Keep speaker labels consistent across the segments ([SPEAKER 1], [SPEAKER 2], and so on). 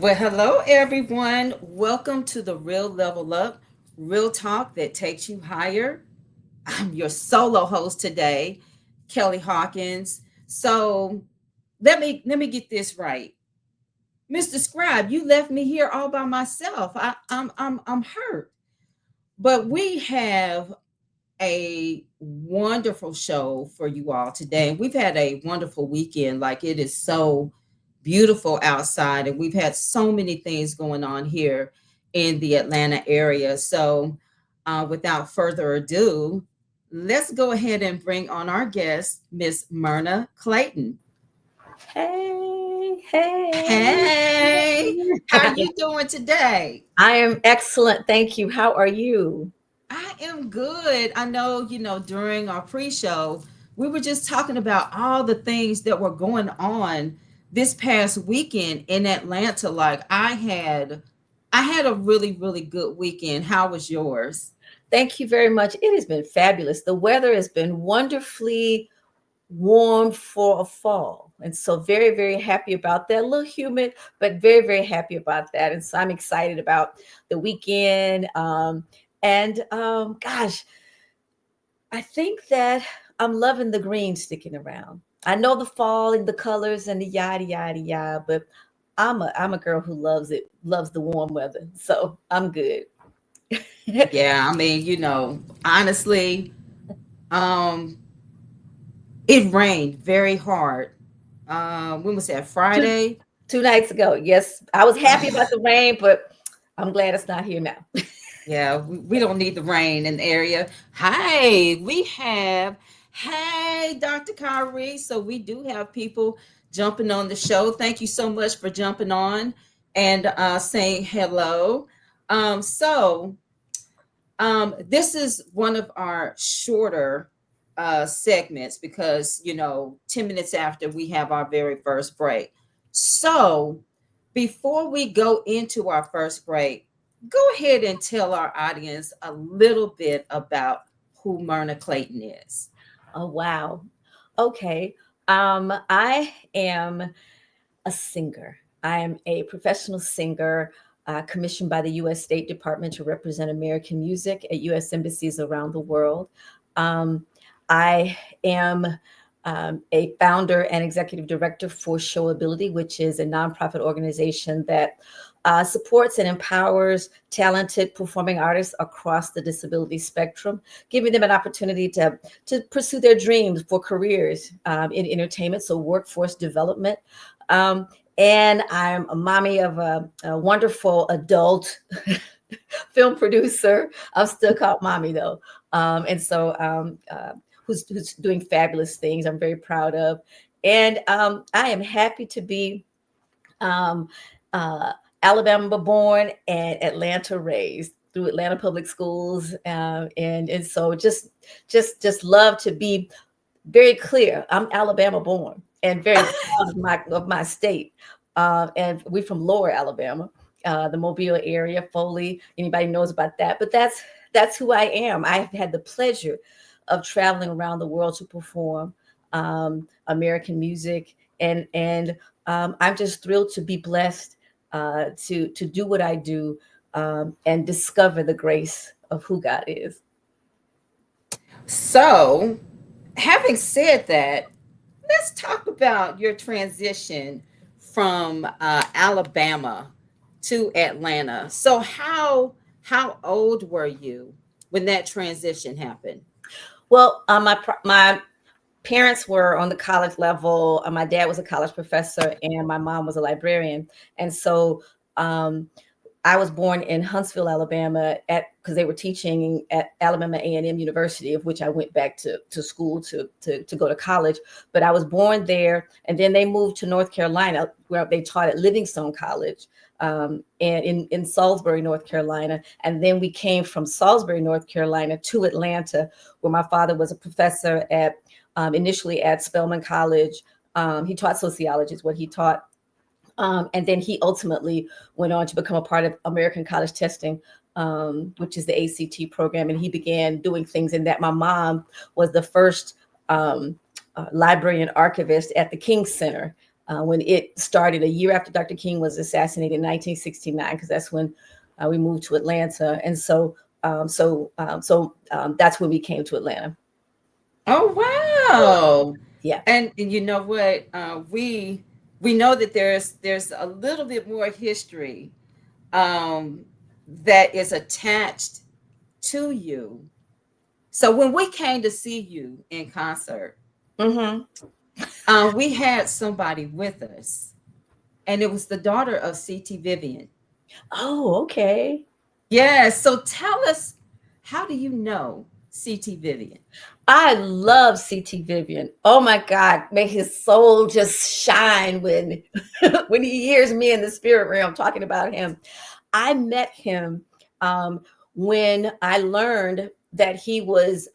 [SPEAKER 1] Well, hello everyone. Welcome to the Real Level Up, real talk that takes you higher. I'm your solo host today, Kelli Hawkins. So let me get this right, Mr. Scribe. You left me here all by myself. I'm hurt, but we have a wonderful show for you all today. We've had a wonderful weekend. Like it is so beautiful outside, and we've had so many things going on here in the Atlanta area. So, without further ado, let's go ahead and bring on our guest, Miss Myrna Clayton.
[SPEAKER 2] Hey, hey.
[SPEAKER 1] Hey, how you doing today?
[SPEAKER 2] I am excellent. Thank you. How are you?
[SPEAKER 1] I am good. I know, during our pre-show, we were just talking about all the things that were going on this past weekend in Atlanta. Like I had a really, really good weekend. How was yours?
[SPEAKER 2] Thank you very much. It has been fabulous. The weather has been wonderfully warm for a fall. And so very, very happy about that. A little humid, but very, very happy about that. And so I'm excited about the weekend. Gosh, I think that I'm loving the green sticking around. I know the fall and the colors and the yada yada yada, but I'm a girl who loves it, loves the warm weather. So I'm good.
[SPEAKER 1] Yeah, I mean, honestly, um, it rained very hard. When was that?
[SPEAKER 2] two
[SPEAKER 1] Friday?
[SPEAKER 2] 2 nights ago. Yes, I was happy about the rain, but I'm glad it's not here now.
[SPEAKER 1] Yeah, we don't need the rain in the area. Hi, we have, hey, Dr. Kyrie. So we do have people jumping on the show. Thank you so much for jumping on and saying hello. This is one of our shorter segments because, 10 minutes after we have our very first break. So before we go into our first break, go ahead and tell our audience a little bit about who Myrna Clayton is.
[SPEAKER 2] Oh wow. Okay. I am a singer. I am a professional singer commissioned by the U.S. State Department to represent American music at U.S. embassies around the world. Um, I am a founder and executive director for Showability, which is a nonprofit organization that supports and empowers talented performing artists across the disability spectrum, giving them an opportunity to pursue their dreams for careers in entertainment, so workforce development. Um, and I'm a mommy of a wonderful adult film producer. I'm still called mommy though. Who's doing fabulous things I'm very proud of. And I am happy to be um, uh, Alabama born and Atlanta raised through Atlanta Public Schools. And so just love to be very clear. I'm Alabama born and very proud of my state. And we from Lower Alabama, the Mobile area, Foley. Anybody knows about that? But that's who I am. I've had the pleasure of traveling around the world to perform American music, and I'm just thrilled to be blessed to do what I do and discover the grace of who God is.
[SPEAKER 1] So, having said that, let's talk about your transition from Alabama to Atlanta. So how old were you when that transition happened?
[SPEAKER 2] Well, my parents were on the college level. My dad was a college professor, and my mom was a librarian. And so um, I was born in Huntsville, Alabama, at because they were teaching at Alabama A&M University, of which I went back to school to go to college. But I was born there, and then they moved to North Carolina, where they taught at Livingstone College, and in Salisbury, North Carolina. And then we came from Salisbury, North Carolina, to Atlanta, where my father was a professor at initially at Spelman College. He taught sociology, is what he taught. And then he ultimately went on to become a part of American College Testing, which is the ACT program. And he began doing things in that. My mom was the first librarian archivist at the King Center when it started a year after Dr. King was assassinated in 1969, because that's when we moved to Atlanta. And that's when we came to Atlanta.
[SPEAKER 1] Oh wow!
[SPEAKER 2] Yeah.
[SPEAKER 1] And you know what? We know that there's a little bit more history um, that is attached to you. So when we came to see you in concert,
[SPEAKER 2] Mm-hmm.
[SPEAKER 1] we had somebody with us, and it was the daughter of CT Vivian.
[SPEAKER 2] Oh, okay.
[SPEAKER 1] Yeah. So tell us, how do you know CT Vivian?
[SPEAKER 2] I love CT Vivian. Oh my God, may his soul just shine when when he hears me in the spirit realm talking about him. I met him um, when I learned that he was.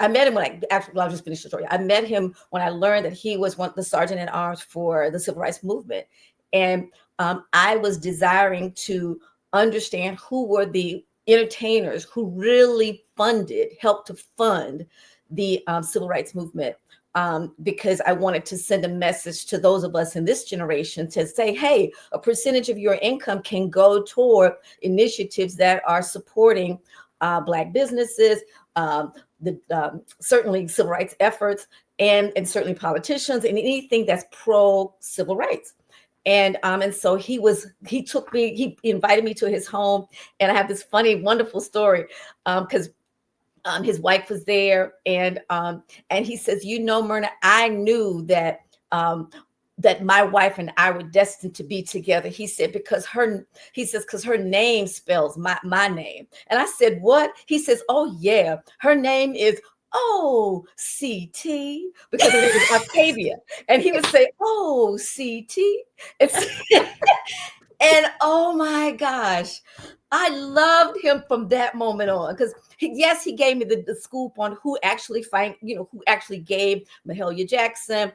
[SPEAKER 2] I met him when I'll just finish the story. I met him when I learned that he was the sergeant at arms for the civil rights movement, and I was desiring to understand who were the entertainers who really helped to fund the civil rights movement. Because I wanted to send a message to those of us in this generation to say, hey, a percentage of your income can go toward initiatives that are supporting Black businesses, certainly civil rights efforts, and certainly politicians, and anything that's pro civil rights. And so he invited me to his home, and I have this funny, wonderful story because his wife was there, and he says, Myrna, I knew that that my wife and I were destined to be together. He said, because her name spells my name. And I said, what? He says, oh yeah, her name is OCT, because her name is Octavia. And he would say, oh, CT. And oh my gosh, I loved him from that moment on, because he gave me the scoop on who actually gave Mahalia Jackson,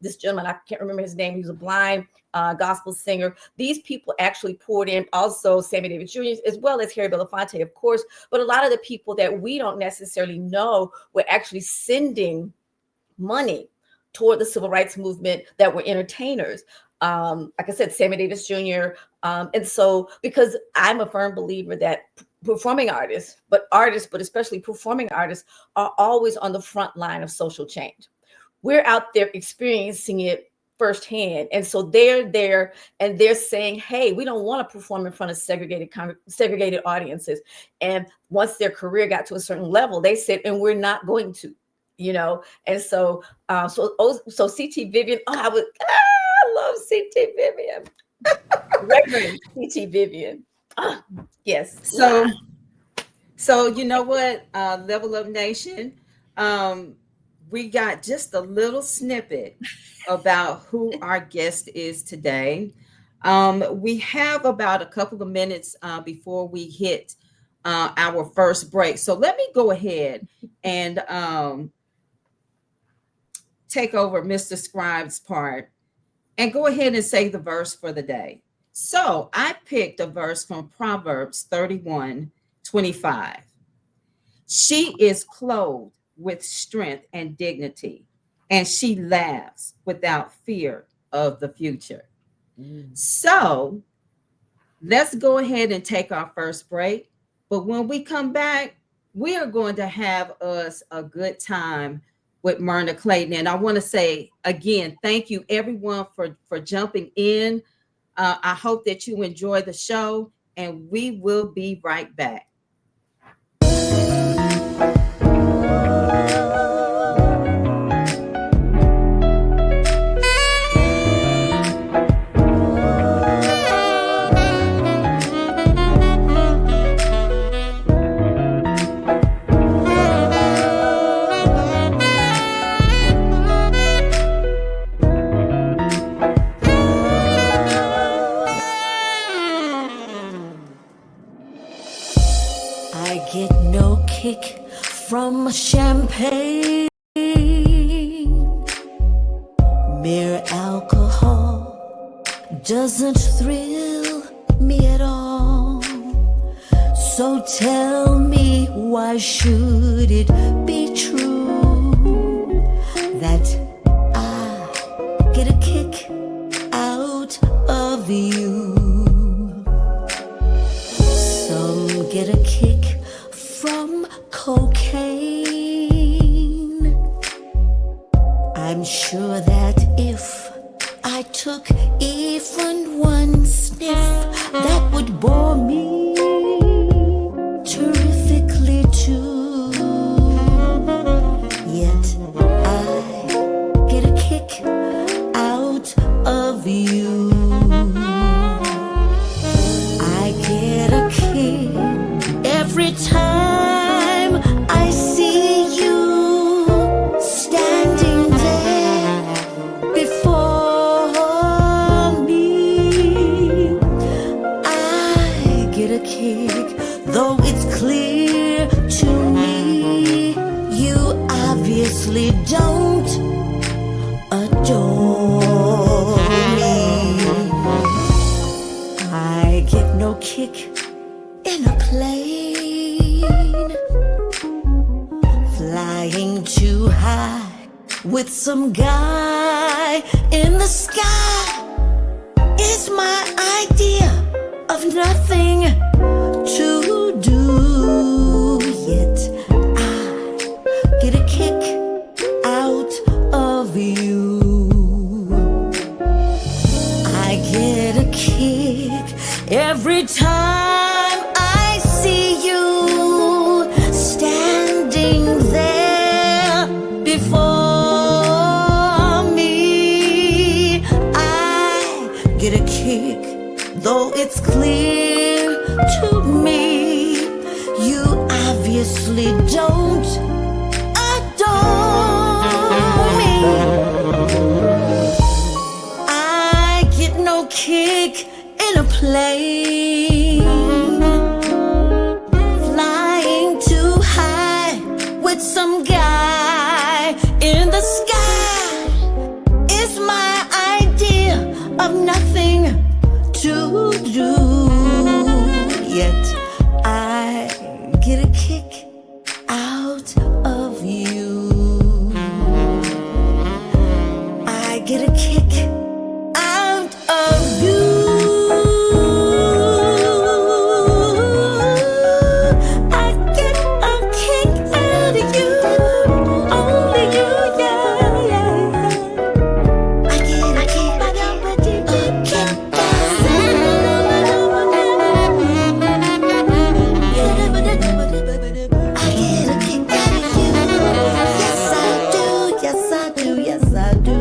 [SPEAKER 2] this gentleman, I can't remember his name, he was a blind gospel singer. These people actually poured in, also Sammy Davis Jr., as well as Harry Belafonte, of course, but a lot of the people that we don't necessarily know were actually sending money toward the civil rights movement that were entertainers. Like I said, Sammy Davis Jr. And so, because I'm a firm believer that performing artists, but especially performing artists, are always on the front line of social change. We're out there experiencing it firsthand. And so they're there and they're saying, hey, we don't want to perform in front of segregated audiences. And once their career got to a certain level, they said, and we're not going to. And so CT Vivian, I love CT Vivian. Reverend CT Vivian. Yes.
[SPEAKER 1] So you know what, Level Up Nation, we got just a little snippet about who our guest is today. We have about a couple of minutes before we hit our first break. So let me go ahead and take over Mr. Scribe's part and go ahead and say the verse for the day. So I picked a verse from Proverbs 31:25. She is clothed with strength and dignity, and she laughs without fear of the future. So let's go ahead and take our first break. But when we come back, we are going to have us a good time with Myrna Clayton. And I want to say again, thank you everyone for jumping in. I hope that you enjoy the show, and we will be right back.
[SPEAKER 3] From champagne, mere alcohol doesn't thrill me at all. So tell me, why should it be true that I get a kick obviously don't adore me. I get no kick in a plane, flying too high with some guy in the sky is my idea of nothing to do. Yet I get a kick out of you. I get a kick every time I see you standing there before me. I get a kick, though it's clear to me you obviously don't adore me. I get no kick in a plane, flying too high with some guy in the sky is my idea of nothing to do. Yet I get a kick out of you. I get a kick out of you. I get a kick out of you. Only you, yeah, yeah. I get a kick out of you. I get a kick out of you. Yes, I do. Yes, I do. Yes, I do.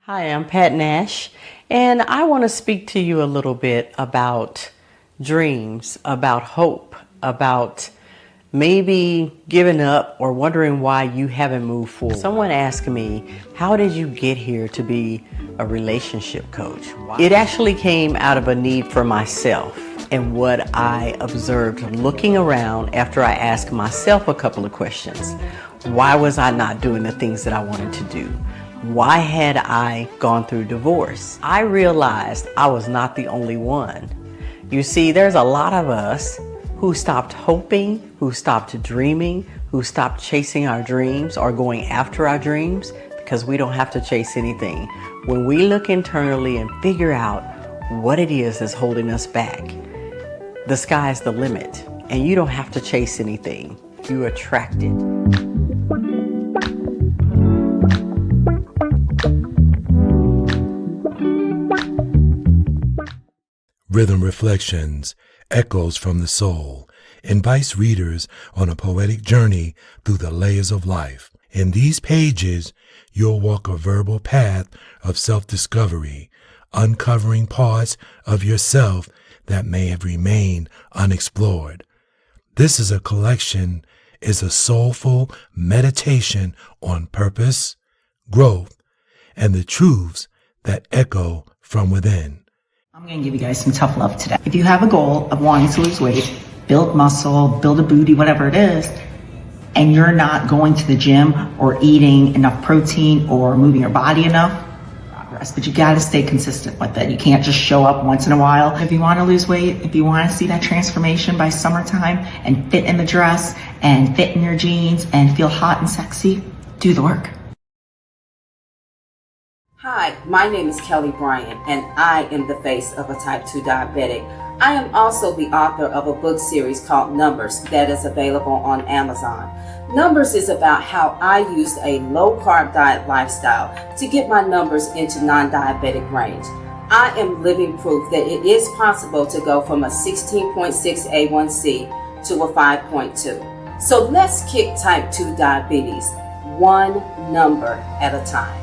[SPEAKER 4] Hi, I'm Pat Nash, and I want to speak to you a little bit about dreams, about hope, about maybe giving up or wondering why you haven't moved forward. Someone asked me, how did you get here to be a relationship coach? It actually came out of a need for myself and what I observed looking around after I asked myself a couple of questions. Why was I not doing the things that I wanted to do? Why had I gone through divorce? I realized I was not the only one. You see, there's a lot of us who stopped hoping, who stopped dreaming, who stopped chasing our dreams or going after our dreams because we don't have to chase anything. When we look internally and figure out what it is that's holding us back, the sky's the limit, and you don't have to chase anything. You attract it.
[SPEAKER 5] Rhythm Reflections, Echoes from the Soul, invites readers on a poetic journey through the layers of life. In these pages, you'll walk a verbal path of self-discovery, uncovering parts of yourself that may have remained unexplored. This is a collection, is a soulful meditation on purpose, growth, and the truths that echo from within.
[SPEAKER 6] I'm going to give you guys some tough love today. If you have a goal of wanting to lose weight, build muscle, build a booty, whatever it is, and you're not going to the gym or eating enough protein or moving your body enough, progress. But you got to stay consistent with it. You can't just show up once in a while. If you want to lose weight, if you want to see that transformation by summertime and fit in the dress and fit in your jeans and feel hot and sexy, do the work.
[SPEAKER 1] Hi, my name is Kelli Bryant, and I am the face of a type 2 diabetic. I am also the author of a book series called Numbers that is available on Amazon. Numbers is about how I used a low-carb diet lifestyle to get my numbers into non-diabetic range. I am living proof that it is possible to go from a 16.6 A1C to a 5.2. So let's kick type 2 diabetes one number at a time.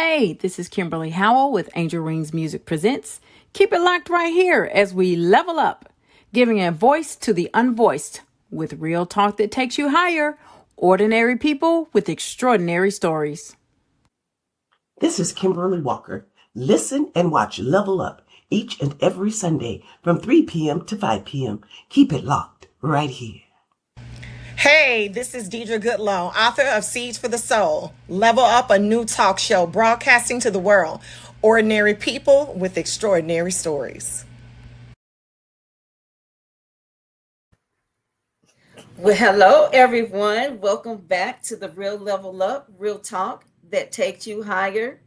[SPEAKER 7] Hey, this is Kimberly Howell with Angel Rings Music Presents. Keep it locked right here as we level up, giving a voice to the unvoiced with real talk that takes you higher. Ordinary people with extraordinary stories.
[SPEAKER 8] This is Kimberly Walker. Listen and watch Level Up each and every Sunday from 3 p.m. to 5 p.m. Keep it locked right here.
[SPEAKER 9] Hey, this is Deidre Goodlow, author of Seeds for the Soul. Level Up, a new talk show broadcasting to the world. Ordinary people with extraordinary stories.
[SPEAKER 1] Well, hello, everyone. Welcome back to the Real Level Up, Real Talk that takes you higher.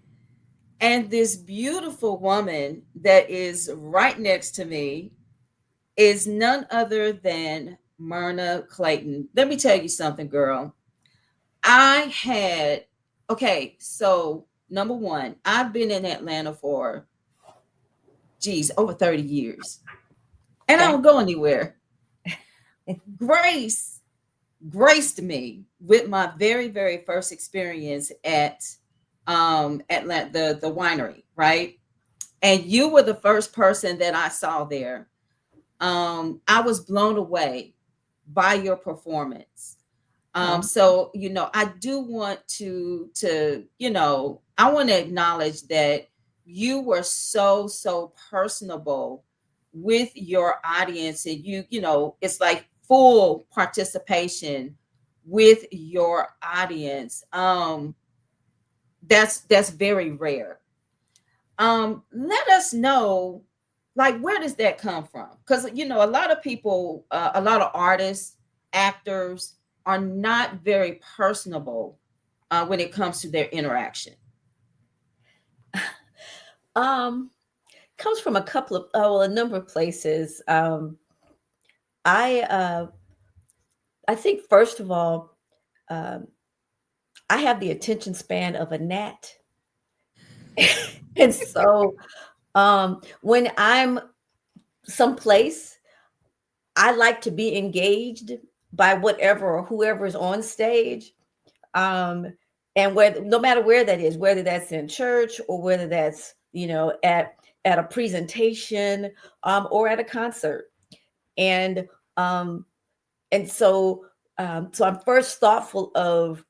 [SPEAKER 1] And this beautiful woman that is right next to me is none other than Myrna Clayton. Let me tell you something, girl. So number one, I've been in Atlanta for, over 30 years. And I don't go anywhere. Grace graced me with my very, very first experience at Atlanta, the winery, right? And you were the first person that I saw there. I was blown away by your performance. So I do want I want to acknowledge that you were so personable with your audience, and it's like full participation with your audience. That's very rare. Let us know, like, where does that come from? Because a lot of people, a lot of artists, actors are not very personable when it comes to their interaction.
[SPEAKER 2] Comes from a number of places. I think first of all, I have the attention span of a gnat. And so when I'm someplace, I like to be engaged by whatever or whoever is on stage. And no matter where that is, whether that's in church or whether that's, at a presentation or at a concert. And so I'm first thoughtful of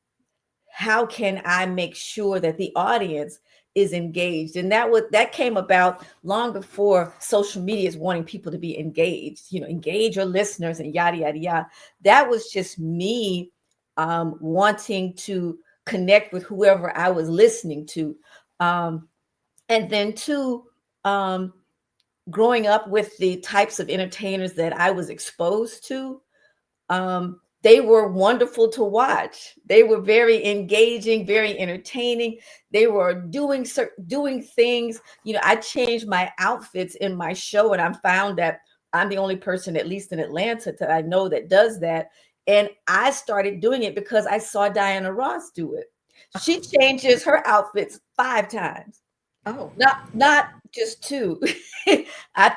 [SPEAKER 2] how can I make sure that the audience is engaged, and that came about long before social media is wanting people to be engaged. Engage your listeners and yada yada yada. That was just me wanting to connect with whoever I was listening to, and then two, growing up with the types of entertainers that I was exposed to. They were wonderful to watch. They were very engaging, very entertaining. They were doing things. I changed my outfits in my show, and I found that I'm the only person, at least in Atlanta, that I know that does that. And I started doing it because I saw Diana Ross do it. She changes her outfits 5 times.
[SPEAKER 1] Oh,
[SPEAKER 2] Not just 2. I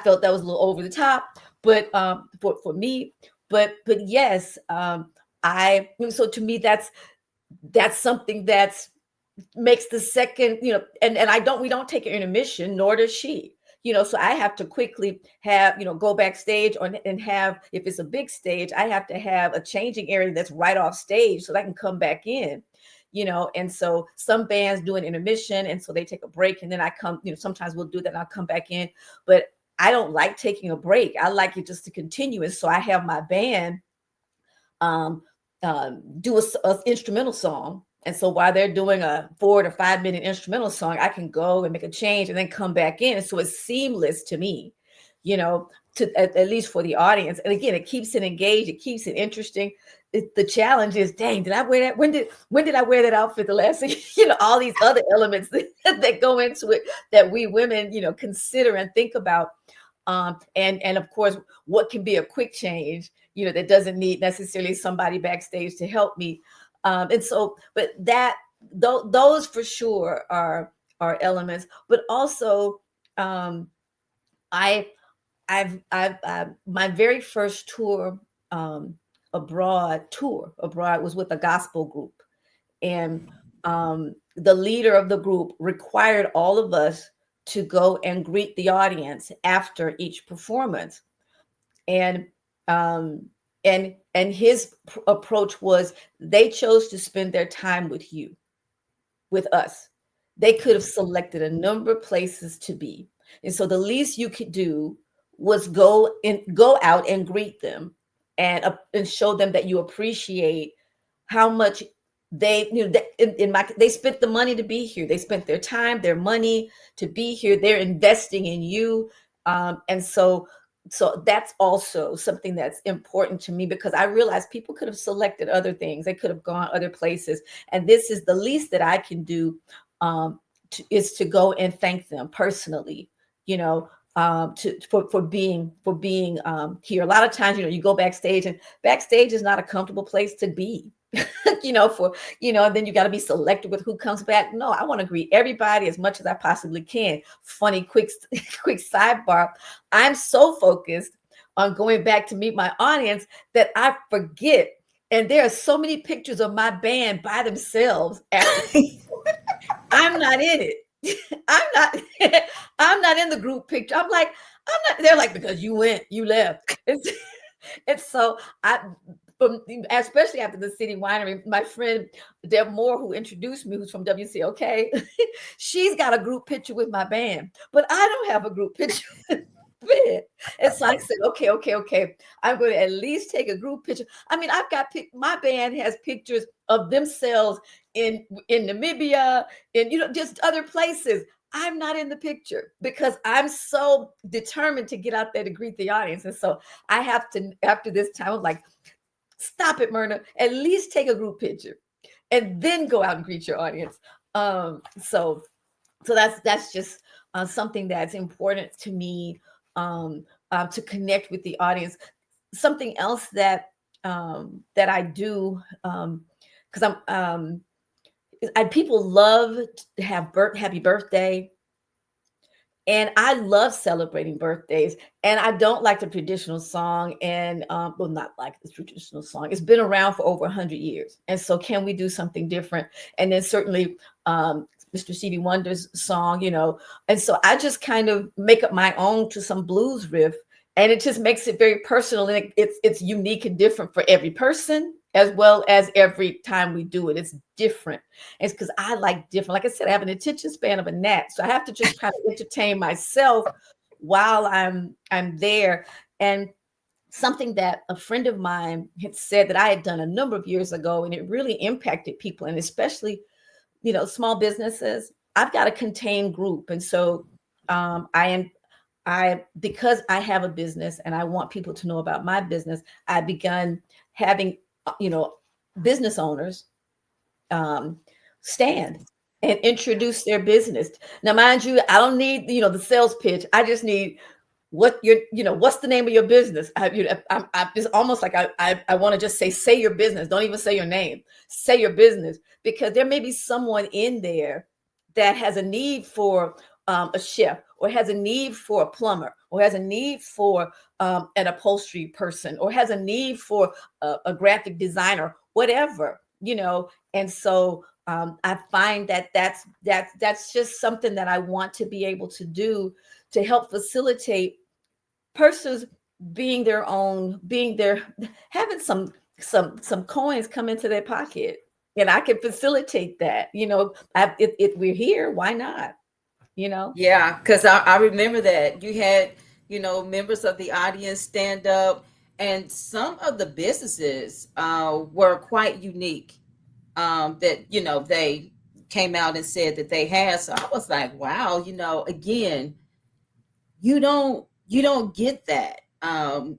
[SPEAKER 2] felt that was a little over the top, but for me. But yes, so to me that's something that makes the second, and we don't take an intermission, nor does she, so I have to quickly have, go backstage and have, if it's a big stage, I have to have a changing area that's right off stage so that I can come back in, and so some bands do an intermission, and so they take a break, and then I come, sometimes we'll do that and I'll come back in, but I don't like taking a break. I like it just to continue. And so I have my band do a instrumental song. And so while they're doing a 4 to 5 minute instrumental song, I can go and make a change and then come back in. And so it's seamless to me, at least for the audience. And again, it keeps it engaged. It keeps it interesting. The challenge is, dang, did I wear that? When did I wear that outfit the last thing? All these other elements that go into it that we women, consider and think about. And of course, what can be a quick change, that doesn't need necessarily somebody backstage to help me. And so, but those for sure are elements, but also, I've my very first tour abroad was with a gospel group, and the leader of the group required all of us to go and greet the audience after each performance. And um, and his approach was, they chose to spend their time with you, with us. They could have selected a number of places to be. And so the least you could do was go out and greet them, and show them that you appreciate how much they, they spent the money to be here. They spent their time, their money to be here. They're investing in you. And so that's also something that's important to me, because I realize people could have selected other things. They could have gone other places. And this is the least that I can do, is to go and thank them personally, for being here. A lot of times, you go backstage, and backstage is not a comfortable place to be. And then you got to be selective with who comes back. No, I want to greet everybody as much as I possibly can. Funny, quick sidebar. I'm so focused on going back to meet my audience that I forget. And there are so many pictures of my band by themselves. I'm not in it. I'm not in the group picture. I'm not. They're like, because you left. And so especially after the City Winery, my friend Deb Moore, who introduced me, who's from WCOK, she's got a group picture with my band, but I don't have a group picture with my band. And so I said, okay, I'm going to at least take a group picture. I mean, my band has pictures of themselves in Namibia and just other places. I'm not in the picture because I'm so determined to get out there to greet the audience. And so I have to, after this time, I'm like, stop it, Myrna. At least take a group picture and then go out and greet your audience. So that's just something that's important to me, to connect with the audience. Something else that I do, because people love to have happy birthday. And I love celebrating birthdays. And I don't like the traditional song. And not like the traditional song. It's been around for over 100 years. And so can we do something different? And then certainly Mr. Stevie Wonder's song, And so I just kind of make up my own to some blues riff. And it just makes it very personal. And it's unique and different for every person, as well as every time we do it. It's different. It's because I like different. Like I said, I have an attention span of a gnat. So I have to just kind of entertain myself while I'm there. And something that a friend of mine had said that I had done a number of years ago, and it really impacted people, and especially, small businesses. I've got a contained group. And so because I have a business and I want people to know about my business, I begun having, business owners stand and introduce their business. Now, mind you, I don't need, the sales pitch. I just need what's the name of your business? It's almost like I want to just say your business. Don't even say your name. Say your business, because there may be someone in there that has a need for a chef, or has a need for a plumber, or has a need for an upholstery person, or has a need for a graphic designer, whatever, And so I find that's just something that I want to be able to do, to help facilitate persons having some coins come into their pocket, and I can facilitate that. If we're here, why not?
[SPEAKER 1] Yeah, because I remember that you had, members of the audience stand up, and some of the businesses were quite unique, that, they came out and said that they had. So I was like, wow, again, you don't get that, and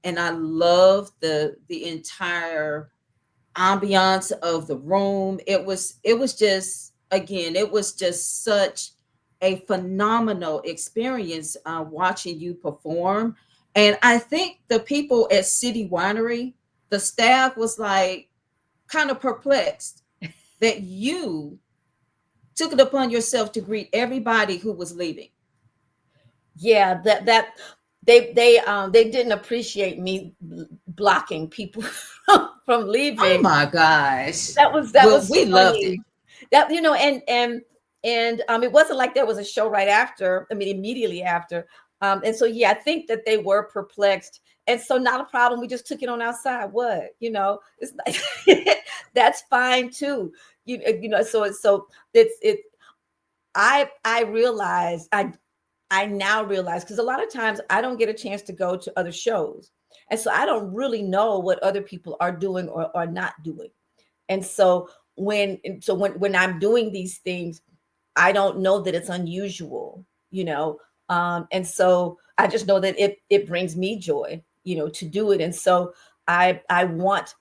[SPEAKER 1] I love the entire ambiance of the room. It was just, again, it was just such a phenomenal experience watching you perform. And I think the people at City Winery, the staff was like kind of perplexed that you took it upon yourself to greet everybody who was leaving.
[SPEAKER 2] Yeah, that they didn't appreciate me blocking people from leaving.
[SPEAKER 1] Oh my gosh.
[SPEAKER 2] That was
[SPEAKER 1] we
[SPEAKER 2] funny.
[SPEAKER 1] loved it.
[SPEAKER 2] That, and it wasn't like there was a show right after. I mean, immediately after. And so yeah, I think that they were perplexed. And so not a problem. We just took it on outside. What, it's like that's fine too. So it's I realize I now realize, because a lot of times I don't get a chance to go to other shows. And so I don't really know what other people are doing or are not doing. And so when I'm doing these things, I don't know that it's unusual, and so I just know that it brings me joy, to do it. And so I want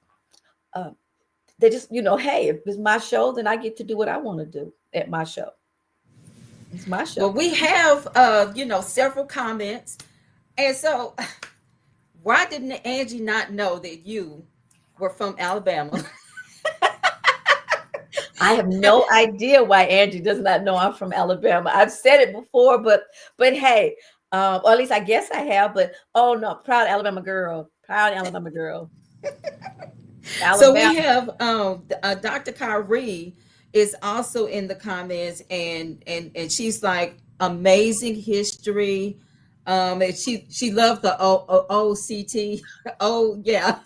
[SPEAKER 2] they just, hey, if it's my show, then I get to do what I want to do at my show. It's my
[SPEAKER 1] Well,
[SPEAKER 2] show.
[SPEAKER 1] we have several comments. And so why didn't Angie not know that you were from Alabama?
[SPEAKER 2] I have no idea why Angie does not know I'm from Alabama. I've said it before, but hey, or at least I guess I have. But oh no, proud Alabama girl, proud Alabama girl.
[SPEAKER 1] So
[SPEAKER 2] Alabama.
[SPEAKER 1] we have Dr. Kyrie is also in the comments, and she's like amazing history. And she loved the OCT. Oh yeah,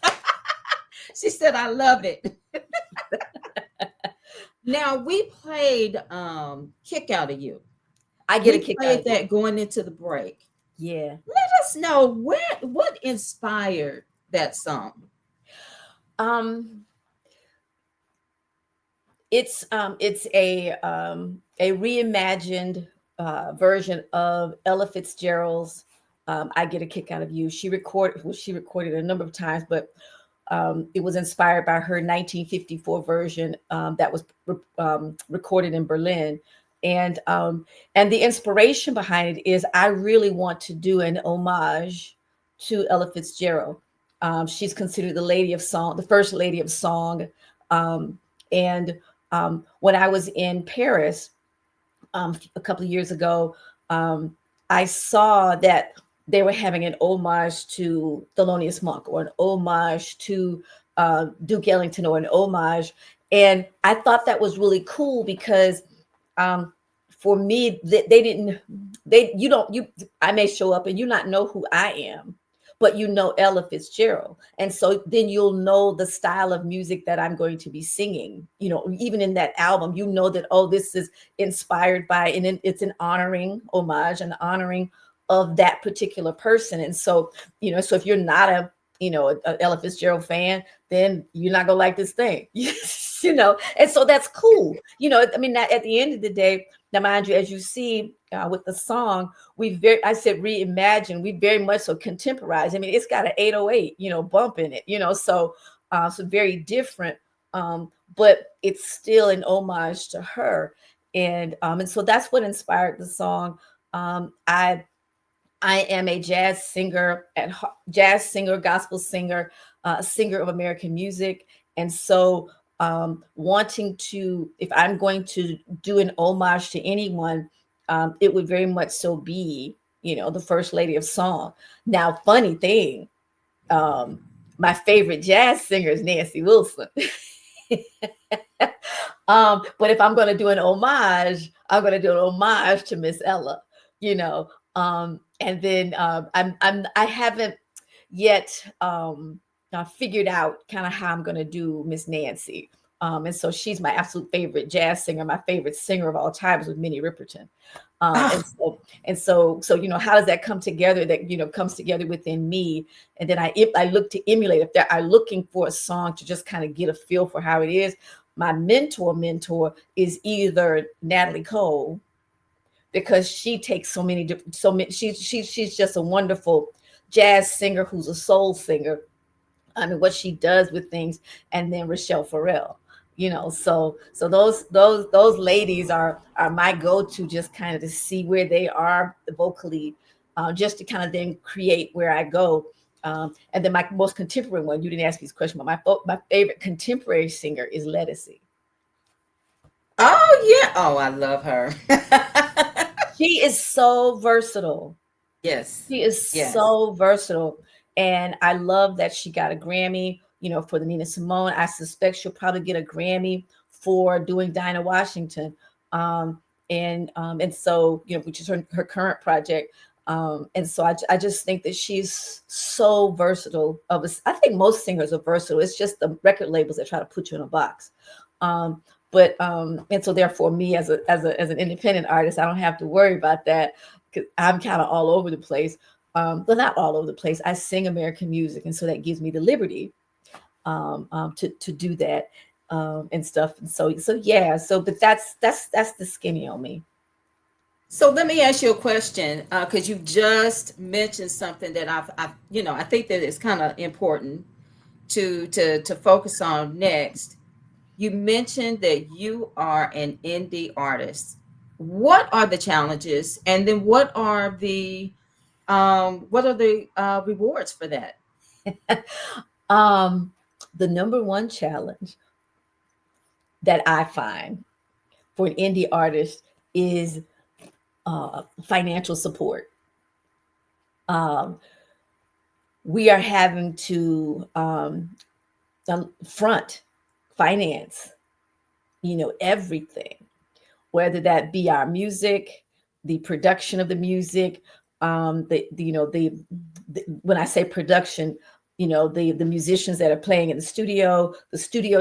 [SPEAKER 1] she said I love it. Now we played "Kick Out of You."
[SPEAKER 2] I get a
[SPEAKER 1] We
[SPEAKER 2] kick out
[SPEAKER 1] played
[SPEAKER 2] of it.
[SPEAKER 1] that going into the break.
[SPEAKER 2] Yeah.
[SPEAKER 1] Let us know what inspired that song.
[SPEAKER 2] Um, it's a reimagined version of Ella Fitzgerald's "I Get a Kick Out of You." She recorded a number of times, but it was inspired by her 1954 version that was recorded in Berlin. And the inspiration behind it is I really want to do an homage to Ella Fitzgerald. She's considered the lady of song, the first lady of song. And when I was in Paris a couple of years ago, I saw that they were having an homage to Thelonious Monk, or an homage to Duke Ellington, or an homage. And I thought that was really cool because for me, I may show up and you not know who I am, but you know Ella Fitzgerald. And so then you'll know the style of music that I'm going to be singing, even in that album, that, oh, this is inspired by, and it's an homage, an honoring of that particular person. And so, so if you're not a Ella Fitzgerald fan, then you're not gonna like this thing, and so that's cool. I mean, at the end of the day, now mind you, as you see with the song, I said reimagine, we very much so contemporize. I mean, it's got an 808, bump in it, so very different, but it's still an homage to her. And so that's what inspired the song. I am a jazz singer, gospel singer, singer of American music. And so wanting to, if I'm going to do an homage to anyone, it would very much so be, the first lady of song. Now, funny thing, my favorite jazz singer is Nancy Wilson. But if I'm going to do an homage, I'm going to do an homage to Miss Ella, and then I haven't yet figured out kind of how I'm going to do Miss Nancy. And so she's my absolute favorite jazz singer. My favorite singer of all times was Minnie Riperton. And so how does that come together? That comes together within me, and then I look to emulate. If I'm looking for a song to just kind of get a feel for how it is, my mentor is either Natalie Cole, because she takes she's just a wonderful jazz singer who's a soul singer. I mean, what she does with things, and then Rochelle Farrell. So those ladies are my go-to, just kind of to see where they are vocally, just to kind of then create where I go. And then my most contemporary one, you didn't ask me this question, but my favorite contemporary singer is Letticy.
[SPEAKER 1] Oh yeah. Oh, I love her.
[SPEAKER 2] She is so versatile.
[SPEAKER 1] Yes.
[SPEAKER 2] She is
[SPEAKER 1] Yes.
[SPEAKER 2] so versatile. And I love that she got a Grammy, for the Nina Simone. I suspect she'll probably get a Grammy for doing Dinah Washington. And so, which is her current project. And so I just think that she's so versatile. I think most singers are versatile. It's just the record labels that try to put you in a box. And so therefore, me as an independent artist, I don't have to worry about that because I'm kind of all over the place. But not all over the place. I sing American music, and so that gives me the liberty to do that and stuff. And so yeah. But that's the skinny on me.
[SPEAKER 1] So let me ask you a question, because you just mentioned something that I think that it's kind of important to focus on next. You mentioned that you are an indie artist. What are the challenges, and then what are the rewards for that?
[SPEAKER 2] The number one challenge that I find for an indie artist is financial support. We are having to front finance, everything, whether that be our music, the production of the music, when I say production, the musicians that are playing in the studio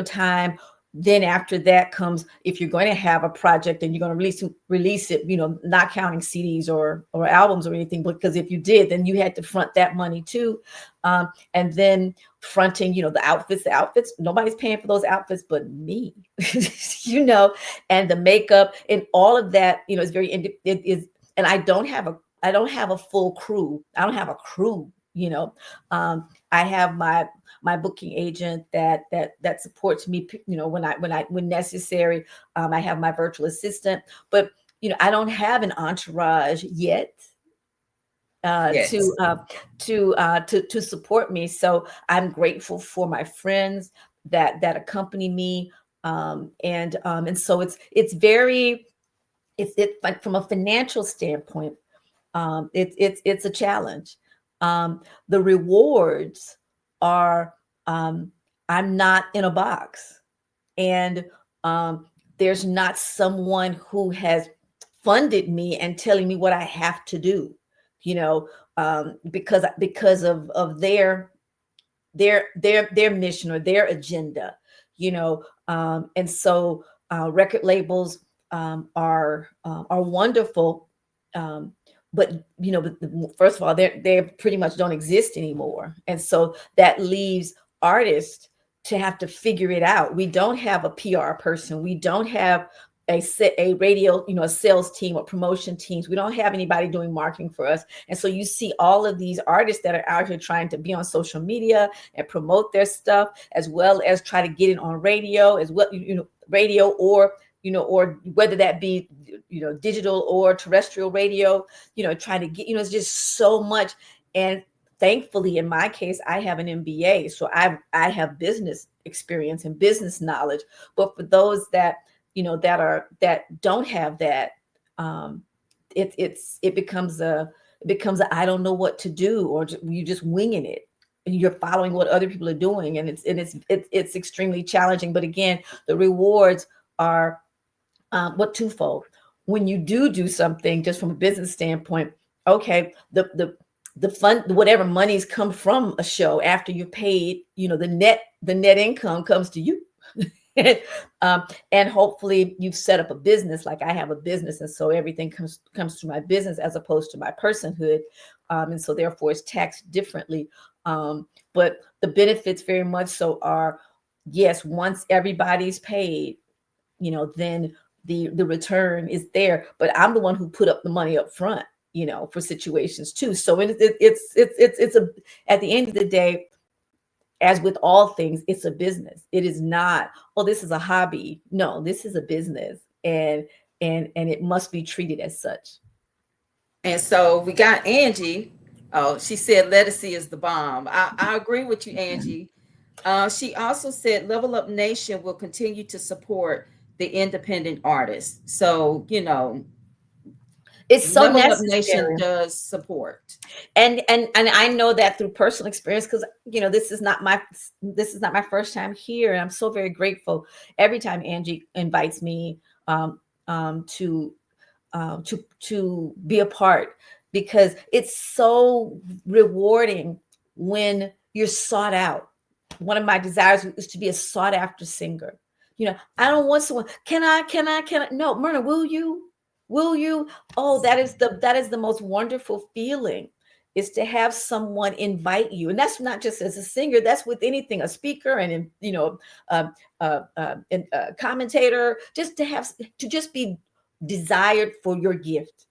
[SPEAKER 2] time. Then after that comes, if you're going to have a project and you're going to release it, not counting CDs or albums or anything, because if you did, then you had to front that money too. And then fronting, the outfits, nobody's paying for those outfits but me, and the makeup and all of that, is very, it is, and I don't have a full crew. I don't have a crew, I have my booking agent that supports me, when necessary. I have my virtual assistant, but I don't have an entourage yet
[SPEAKER 1] Yes.
[SPEAKER 2] to support me. So I'm grateful for my friends that accompany me, and so it's like from a financial standpoint, it's a challenge. The rewards are, I'm not in a box, and there's not someone who has funded me and telling me what I have to do, because of their mission or their agenda, and so record labels are wonderful. But first of all, they pretty much don't exist anymore, and so that leaves artists to have to figure it out. We don't have a PR person. We don't have a radio, a sales team or promotion teams. We don't have anybody doing marketing for us. And so you see all of these artists that are out here trying to be on social media and promote their stuff, as well as try to get it on radio, as well, radio, or whether that be, digital or terrestrial radio, trying to get, it's just so much. And thankfully, in my case, I have an MBA, so I have business experience and business knowledge. But for those that that don't have that, it becomes a I don't know what to do, or you just winging it, and you're following what other people are doing, and it's extremely challenging. But again, the rewards are twofold. When you do something just from a business standpoint, okay, the fund, whatever monies come from a show after you paid, the net income comes to you. And hopefully you've set up a business. Like I have a business, and so everything comes to my business as opposed to my personhood, and so therefore it's taxed differently. But the benefits very much so are, yes, once everybody's paid, then the return is there. But I'm the one who put up the money up front, for situations too. So it's at the end of the day, as with all things, it's a business. It is not, oh, this is a hobby. No, this is a business, and it must be treated as such.
[SPEAKER 1] And so we got Angie. Oh, she said Lettucey is the bomb. I agree with you, Angie. She also said Level Up Nation will continue to support the independent artists. So,
[SPEAKER 2] It's so
[SPEAKER 1] Level Up Nation
[SPEAKER 2] necessary.
[SPEAKER 1] does support.
[SPEAKER 2] And I know that through personal experience, because this is not my first time here, and I'm so very grateful every time Angie invites me to be a part, because it's so rewarding when you're sought out. One of my desires is to be a sought after singer. I don't want someone, can I? No, Myrna, will you? Will you? Oh, that is the most wonderful feeling, is to have someone invite you. And that's not just as a singer, that's with anything, a speaker and a commentator, just to just be desired for your gift.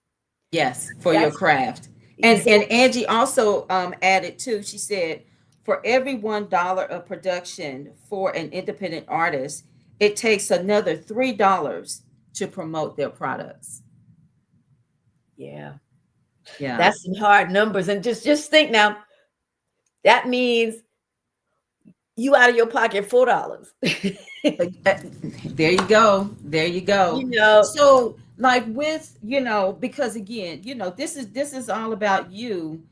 [SPEAKER 1] Yes, for your craft. And Angie also added too, she said, for every $1 of production for an independent artist, it takes another $3 to promote their products.
[SPEAKER 2] Yeah.
[SPEAKER 1] Yeah.
[SPEAKER 2] That's some hard numbers. And just think now, that means you out of your pocket $4.
[SPEAKER 1] There you go. There you go. So like with, because again, this is all about you,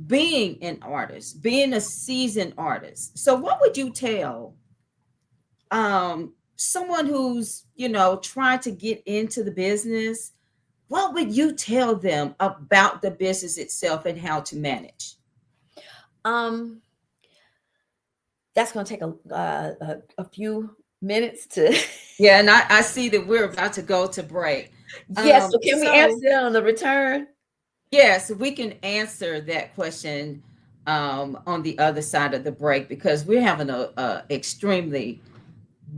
[SPEAKER 1] being an artist, being a seasoned artist. So what would you tell someone who's, trying to get into the business? What would you tell them about the business itself and how to manage?
[SPEAKER 2] That's going to take a few minutes to.
[SPEAKER 1] Yeah, and I see that we're about to go to break.
[SPEAKER 2] Yes, so can we answer on the return?
[SPEAKER 1] Yes, we can answer that question on the other side of the break, because we're having a extremely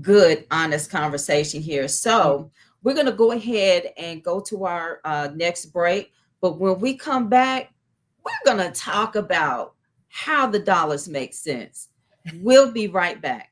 [SPEAKER 1] good, honest conversation here. So we're going to go ahead and go to our next break. But when we come back, we're going to talk about how the dollars make sense. We'll be right back.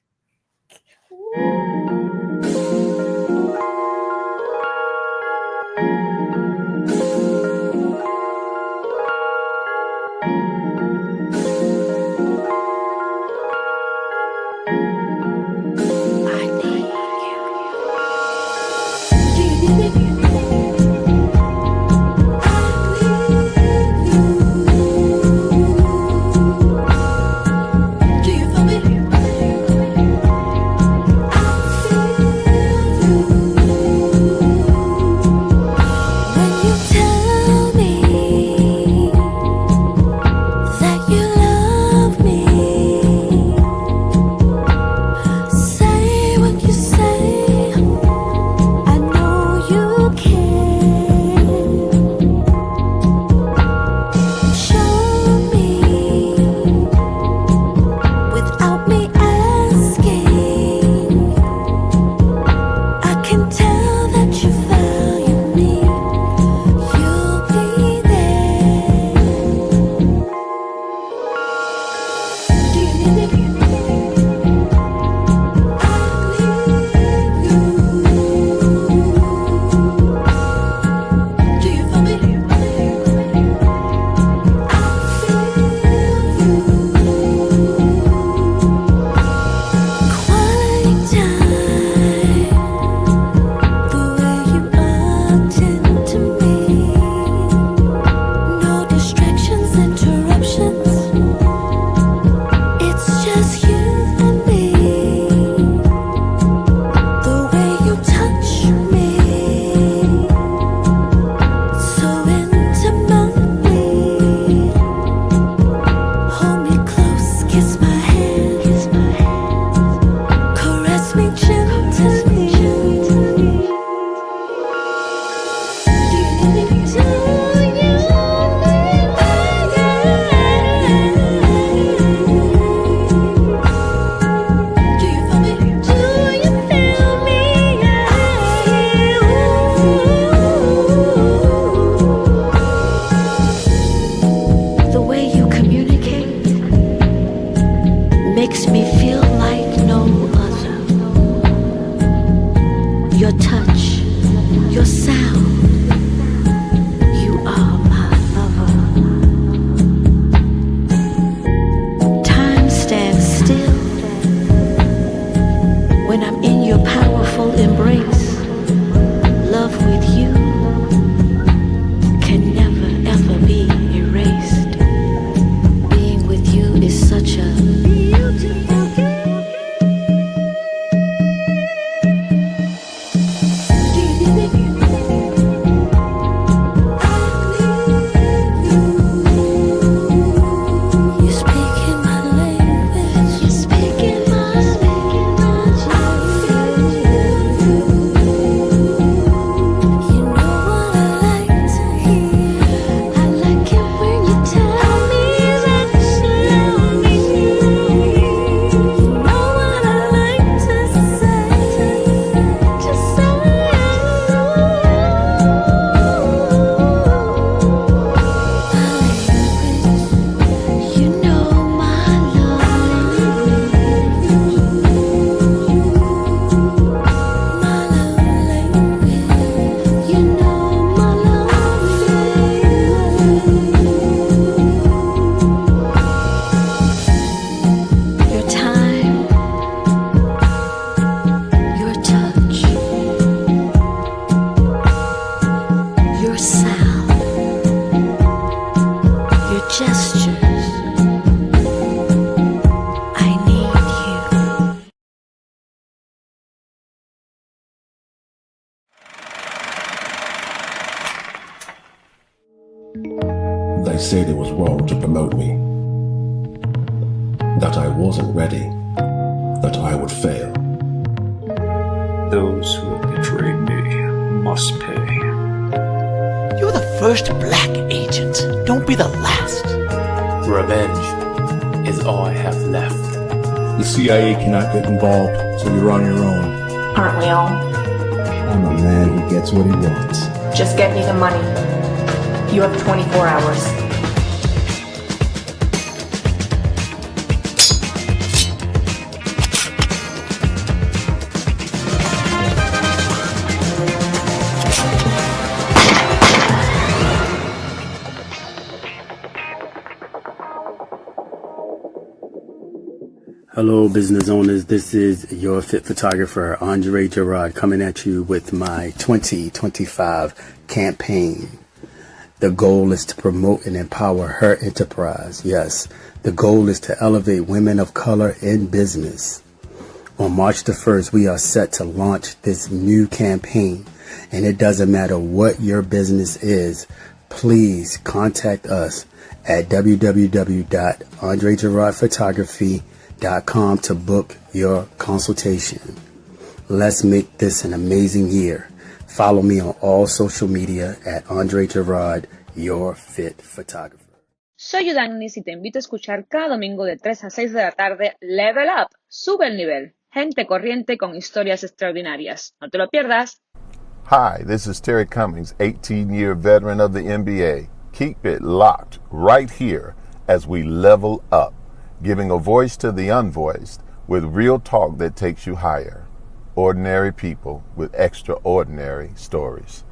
[SPEAKER 3] When I'm in your powerful embrace, love with you
[SPEAKER 10] said it was wrong to promote me, that I wasn't ready, that I would fail.
[SPEAKER 11] Those who have betrayed me must pay.
[SPEAKER 12] You're the first black agent. Don't be the last.
[SPEAKER 11] Revenge is all I have left.
[SPEAKER 13] The CIA cannot get involved, so you're on your own.
[SPEAKER 14] Aren't we all?
[SPEAKER 13] I'm a man who gets what he wants.
[SPEAKER 14] Just get me the money. You have 24 hours.
[SPEAKER 15] Hello, business owners. This is your fit photographer, Andre Gerard, coming at you with my 2025 campaign. The goal is to promote and empower her enterprise. Yes, the goal is to elevate women of color in business. On March the 1st, we are set to launch this new campaign, and it doesn't matter what your business is. Please contact us at www.andregerardphotography.com to book your consultation. Let's make this an amazing year. Follow me on all social media at Andre Gerard, your fit photographer.
[SPEAKER 16] Soy Udanis y te invito a escuchar cada domingo de 3 a 6 de la tarde Level Up, sube el nivel, gente corriente con historias extraordinarias. No te lo pierdas.
[SPEAKER 17] Hi, this is Terry Cummings, 18-year veteran of the NBA. Keep it locked right here as we level up, giving a voice to the unvoiced with real talk that takes you higher. Ordinary people with extraordinary stories.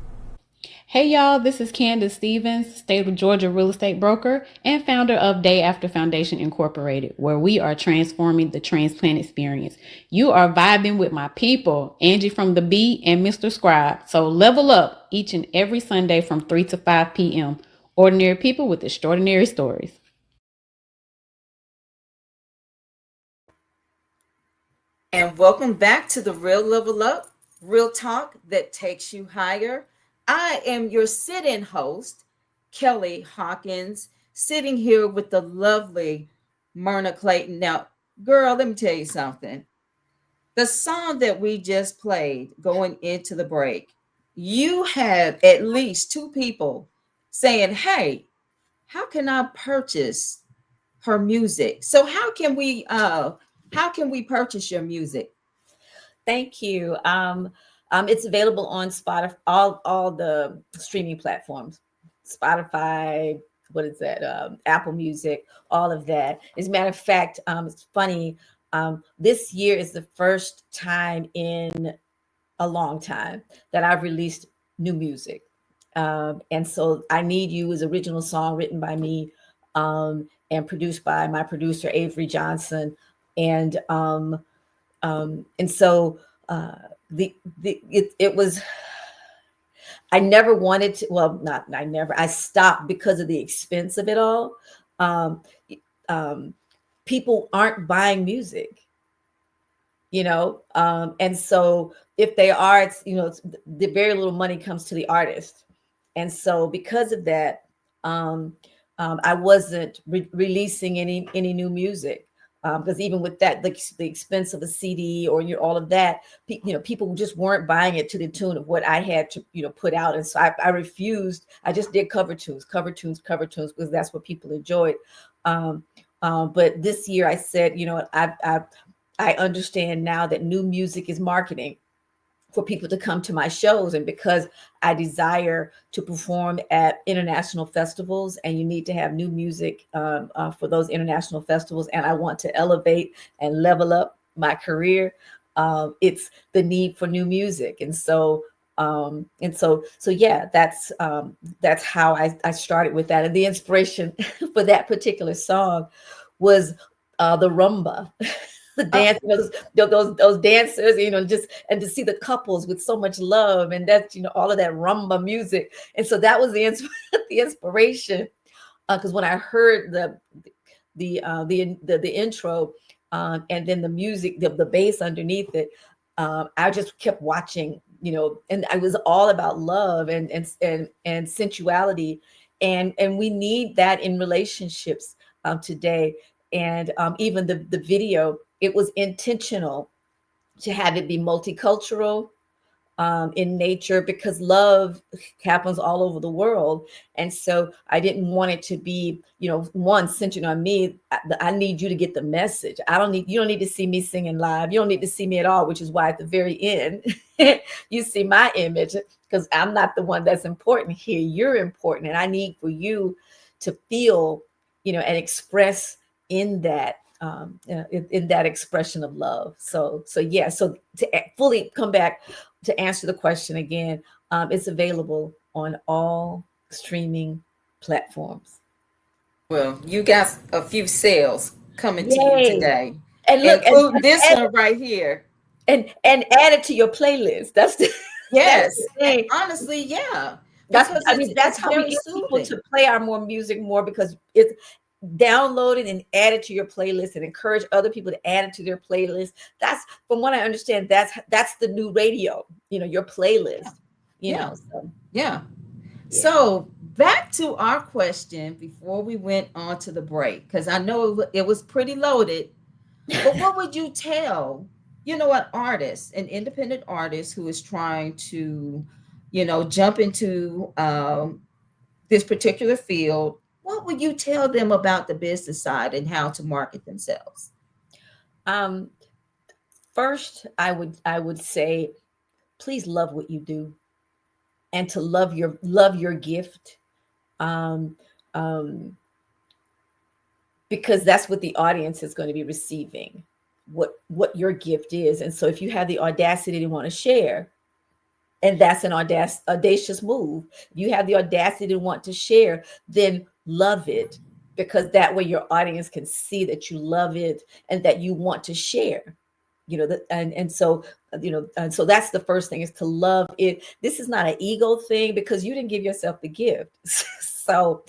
[SPEAKER 18] Hey y'all, this is Candace Stevens, State of Georgia real estate broker and founder of Day After Foundation Incorporated, where we are transforming the transplant experience. You are vibing with my people, Angie from the B and Mr. Scribe. So level up each and every Sunday from 3 to 5 p.m. Ordinary people with extraordinary stories.
[SPEAKER 1] And welcome back to the Real Level Up, real talk that takes you higher. I am your sit-in host, Kelli Hawkins, sitting here with the lovely Myrna Clayton. Now, girl, let me tell you something. The song that we just played going into the break, you had at least 2 people saying, hey, how can I purchase her music? So how can we purchase your music?
[SPEAKER 2] Thank you. It's available on Spotify, all the streaming platforms, Spotify, what is that? Apple Music, all of that. As a matter of fact, it's funny. This year is the first time in a long time that I've released new music. And so I Need You is an original song written by me and produced by my producer, Avery Johnson. And so it was, I never wanted to, I stopped because of the expense of it all. People aren't buying music, and so if they are, it's, the very little money comes to the artist. And so because of that, I wasn't releasing any new music. Because even with that, the expense of a CD or all of that, people just weren't buying it to the tune of what I had to, put out. And so I refused. I just did cover tunes, because that's what people enjoyed. But this year I said, I understand now that new music is marketing for people to come to my shows. And because I desire to perform at international festivals, and you need to have new music for those international festivals, and I want to elevate and level up my career, it's the need for new music. And so yeah, that's how I started with that. And the inspiration for that particular song was the rumba. The dance, those dancers, and to see the couples with so much love, and that's, all of that rumba music. And so that was the inspiration, because when I heard the intro, and then the music, the bass underneath it, I just kept watching, and I was all about love and sensuality. and we need that in relationships today. And even the video, it was intentional to have it be multicultural in nature, because love happens all over the world. And so I didn't want it to be, one centered on me. I need you to get the message. You don't need to see me singing live. You don't need to see me at all, which is why at the very end, you see my image, because I'm not the one that's important here. You're important. And I need for you to feel, and express in that, in that expression of love. So yeah. So to fully come back to answer the question again, it's available on all streaming platforms.
[SPEAKER 1] Well, you got a few sales coming to you
[SPEAKER 2] Yay.
[SPEAKER 1] today.
[SPEAKER 2] And look,
[SPEAKER 1] including this one right here.
[SPEAKER 2] And add it to your playlist. That's the
[SPEAKER 1] yes.
[SPEAKER 2] That's the thing.
[SPEAKER 1] Honestly, yeah.
[SPEAKER 2] That's
[SPEAKER 1] Because
[SPEAKER 2] that's how we get people to play our more music more, because it's download it and add it to your playlist and encourage other people to add it to their playlist. That's, from what I understand, that's the new radio, your playlist,
[SPEAKER 1] Yeah.
[SPEAKER 2] So.
[SPEAKER 1] Yeah. So back to our question before we went on to the break, because I know it was pretty loaded, but what would you tell, an artist, an independent artist who is trying to, jump into this particular field? What would you tell them about the business side and how to market themselves?
[SPEAKER 2] First, I would say, please love what you do, and to love your gift, because that's what the audience is going to be receiving, what your gift is. And so if you have the audacity to want to share, and that's an audacious move, if you have the audacity to want to share, then love it, because that way your audience can see that you love it and that you want to share. And so that's the first thing, is to love it. This is not an ego thing, because you didn't give yourself the gift. So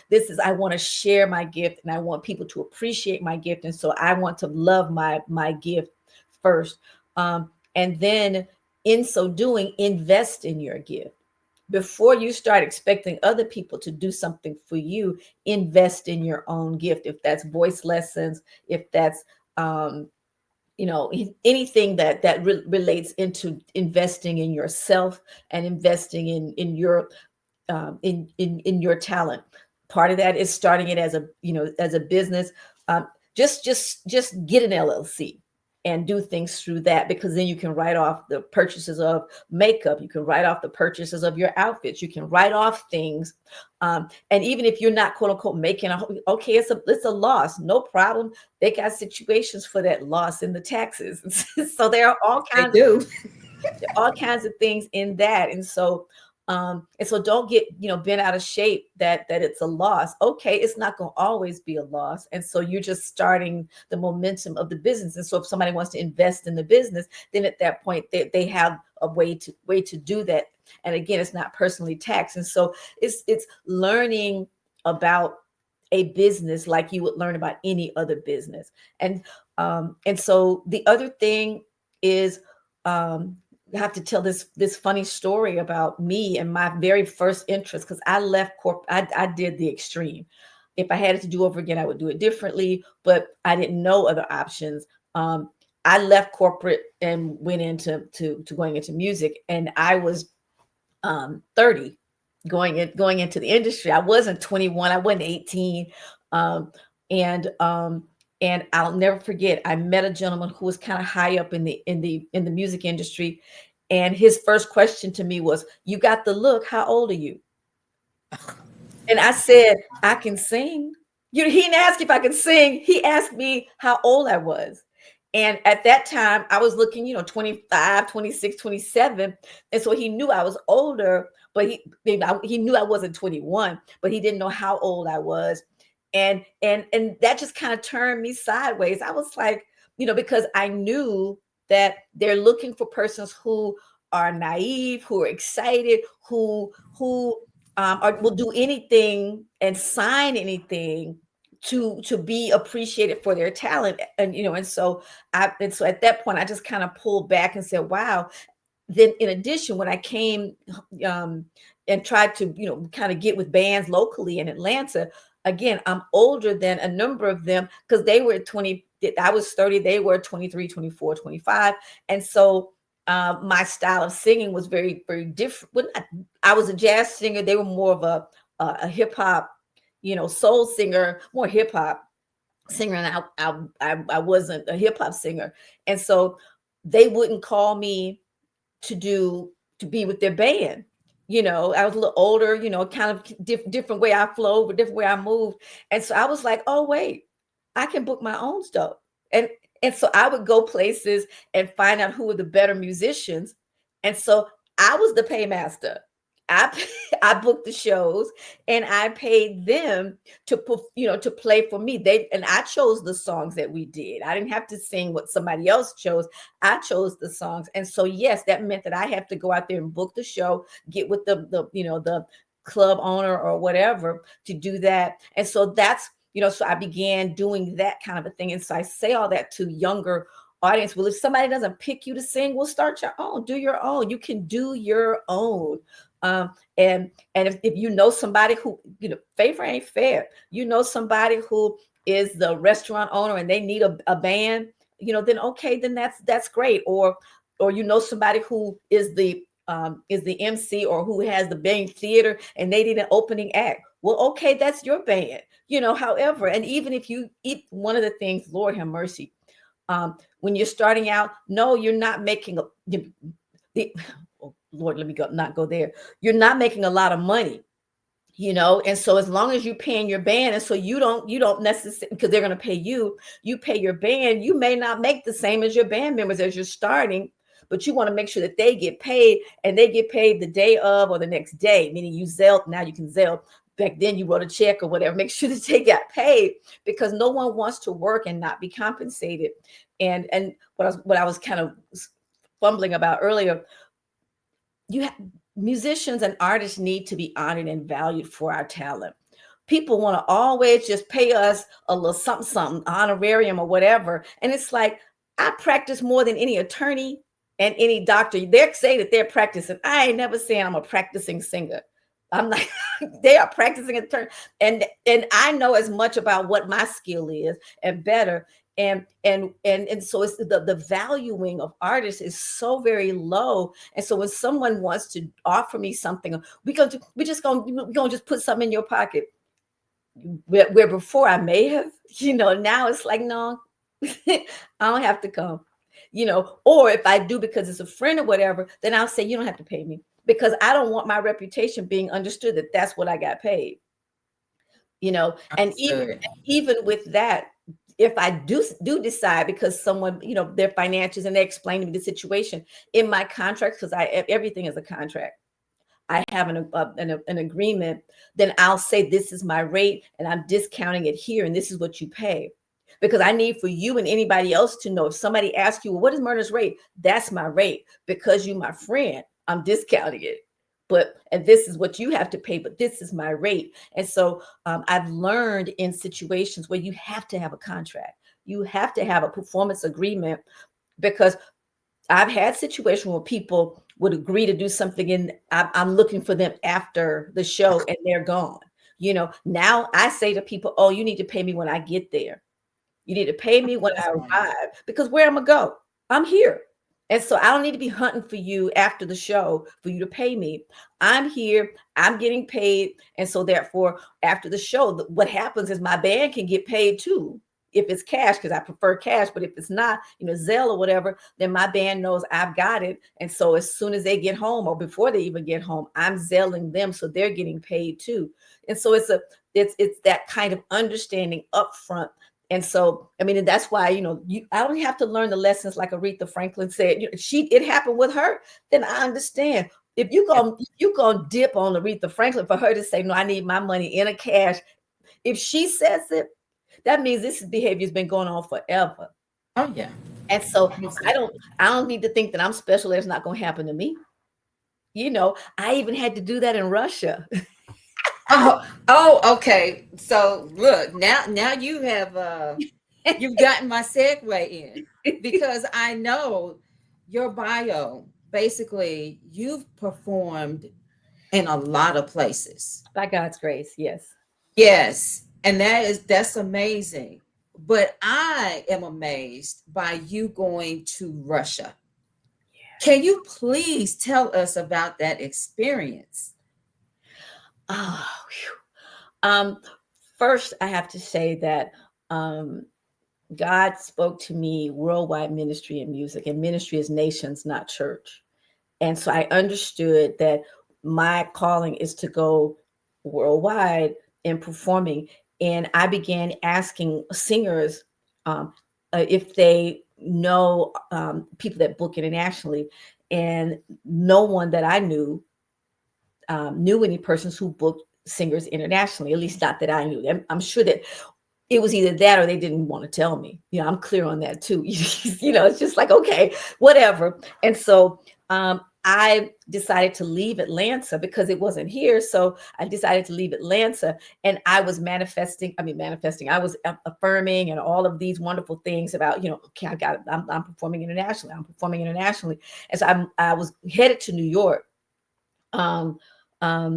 [SPEAKER 2] this is, I want to share my gift, and I want people to appreciate my gift. And so I want to love my gift first. And then in so doing, invest in your gift. Before you start expecting other people to do something for you, invest in your own gift. If that's voice lessons, if that's, anything that relates into investing in yourself and investing in your in your talent. Part of that is starting it as a business. Just get an LLC and do things through that, because then you can write off the purchases of makeup. You can write off the purchases of your outfits. You can write off things. And even if you're not, quote unquote, making it's a loss, no problem. They got situations for that loss in the taxes. So there are all kinds of things in that. And so don't get, bent out of shape that it's a loss. Okay, it's not going to always be a loss. And so you're just starting the momentum of the business. And so if somebody wants to invest in the business, then at that point they have a way to do that. And again, it's not personally taxed. And so it's learning about a business like you would learn about any other business. And so the other thing is, I have to tell this funny story about me and my very first interest, because I left I did the extreme. If I had it to do over again, I would do it differently, but I didn't know other options. I left corporate and went into going into music, and I was 30 going into the industry. I wasn't 21, I wasn't 18. And I'll never forget, I met a gentleman who was kind of high up in the music industry. And his first question to me was, "You got the look, how old are you?" And I said, "I can sing." He didn't ask if I could sing. He asked me how old I was. And at that time, I was looking, 25, 26, 27. And so he knew I was older, but he knew I wasn't 21, but he didn't know how old I was. And that just kind of turned me sideways. I was like, because I knew that they're looking for persons who are naive, who are excited, who will do anything and sign anything to be appreciated for their talent. And so at that point, I just kind of pulled back and said, wow. Then in addition, when I came tried to, kind of get with bands locally in Atlanta. Again, I'm older than a number of them because they were 20. I was 30. They were 23, 24, 25. And so my style of singing was very, very different. Well, I was a jazz singer. They were more of a hip hop, soul singer, more hip hop singer. And I wasn't a hip hop singer. And so they wouldn't call me to be with their band. I was a little older, kind of different way I flow, different way I moved. And so I was like, oh, wait, I can book my own stuff. And so I would go places and find out who were the better musicians. And so I was the paymaster. I booked the shows and I paid them to play for me. And I chose the songs that we did. I didn't have to sing what somebody else chose. I chose the songs. And so yes, that meant that I have to go out there and book the show, get with the club owner or whatever to do that. And so that's, so I began doing that kind of a thing. And so I say all that to younger audience. Well, if somebody doesn't pick you to sing, well, start your own, do your own. You can do your own. And if you know somebody who, favor ain't fair, somebody who is the restaurant owner and they need a band, then okay, then that's great. Or somebody who is the MC or who has the band theater and they need an opening act. Well, okay, that's your band, however, and even if you eat one of the things, Lord have mercy, when you're starting out, no, you're not making Lord, let me not go there. You're not making a lot of money, and so as long as you're paying your band, and so you don't necessarily, because they're going to pay you pay your band, you may not make the same as your band members as you're starting, but you want to make sure that they get paid, and they get paid the day of or the next day, meaning you Zelle, now you can Zelle. Back then you wrote a check or whatever, make sure that they got paid, because no one wants to work and not be compensated. And what I was kind of fumbling about earlier, musicians and artists need to be honored and valued for our talent. People want to always just pay us a little something, honorarium or whatever. And it's like, I practice more than any attorney and any doctor. They say that they're practicing. I ain't never saying I'm a practicing singer. I'm like, they are practicing attorney. And I know as much about what my skill is and better. And so it's the valuing of artists is so very low. And so when someone wants to offer me something, we're gonna just put something in your pocket. Where before I may have, now it's like, no, I don't have to come, or if I do because it's a friend or whatever, then I'll say, you don't have to pay me, because I don't want my reputation being understood that that's what I got paid, and even with that, if I do decide, because someone, their financials, and they explain to me the situation in my contract, because everything is a contract. I have an agreement, then I'll say this is my rate and I'm discounting it here and this is what you pay. Because I need for you and anybody else to know, if somebody asks you, well, what is Myrna's rate? That's my rate. Because you're my friend, I'm discounting it. And this is what you have to pay, but this is my rate. And so I've learned in situations where you have to have a contract. You have to have a performance agreement, because I've had situations where people would agree to do something and I'm looking for them after the show and they're gone. Now I say to people, oh, you need to pay me when I get there. You need to pay me when I arrive, because where I'm gonna go, I'm here. And so I don't need to be hunting for you after the show for you to pay me. I'm here, I'm getting paid. And so therefore, after the show, what happens is my band can get paid too. If it's cash, because I prefer cash, but if it's not, Zelle or whatever, then my band knows I've got it. And so as soon as they get home or before they even get home, I'm Zelling them, so they're getting paid too. And so it's that kind of understanding up front. And so, and that's why, I don't have to learn the lessons like Aretha Franklin said. It happened with her. Then I understand. If you're gonna dip on Aretha Franklin for her to say, no, I need my money in a cash. If she says it, that means this behavior has been going on forever.
[SPEAKER 1] Oh yeah.
[SPEAKER 2] And so I don't need to think that I'm special. It's not going to happen to me. I even had to do that in Russia.
[SPEAKER 1] Okay. So look, now you have you've gotten my segue in, because I know your bio. Basically, you've performed in a lot of places.
[SPEAKER 2] By God's grace, yes.
[SPEAKER 1] Yes, and that's amazing. But I am amazed by you going to Russia. Can you please tell us about that experience?
[SPEAKER 2] Oh, first, I have to say that God spoke to me worldwide ministry and music, and ministry is nations, not church. And so I understood that my calling is to go worldwide in performing. And I began asking singers if they know people that book internationally. And no one that I knew any persons who booked singers internationally, at least not that I knew. I'm sure that it was either that or they didn't want to tell me. I'm clear on that too. It's just like, okay, whatever. And so I decided to leave Atlanta because it wasn't here. So I decided to leave Atlanta, and I was manifesting. I was affirming and all of these wonderful things about, okay, I'm performing internationally. And so I was headed to New York. And I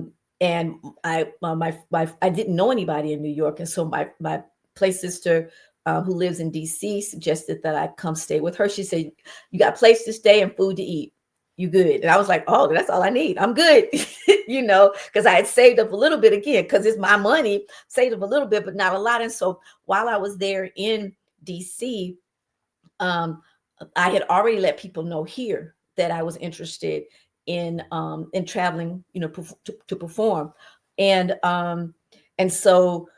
[SPEAKER 2] didn't know anybody in New York. And so my play sister, who lives in DC, suggested that I come stay with her. She said, "You got a place to stay and food to eat. You good?" And I was like, "Oh, that's all I need. I'm good." Because I had saved up a little bit, again, because it's my money, saved up a little bit, but not a lot. And so while I was there in DC, I had already let people know here that I was interested in traveling, to perform. And so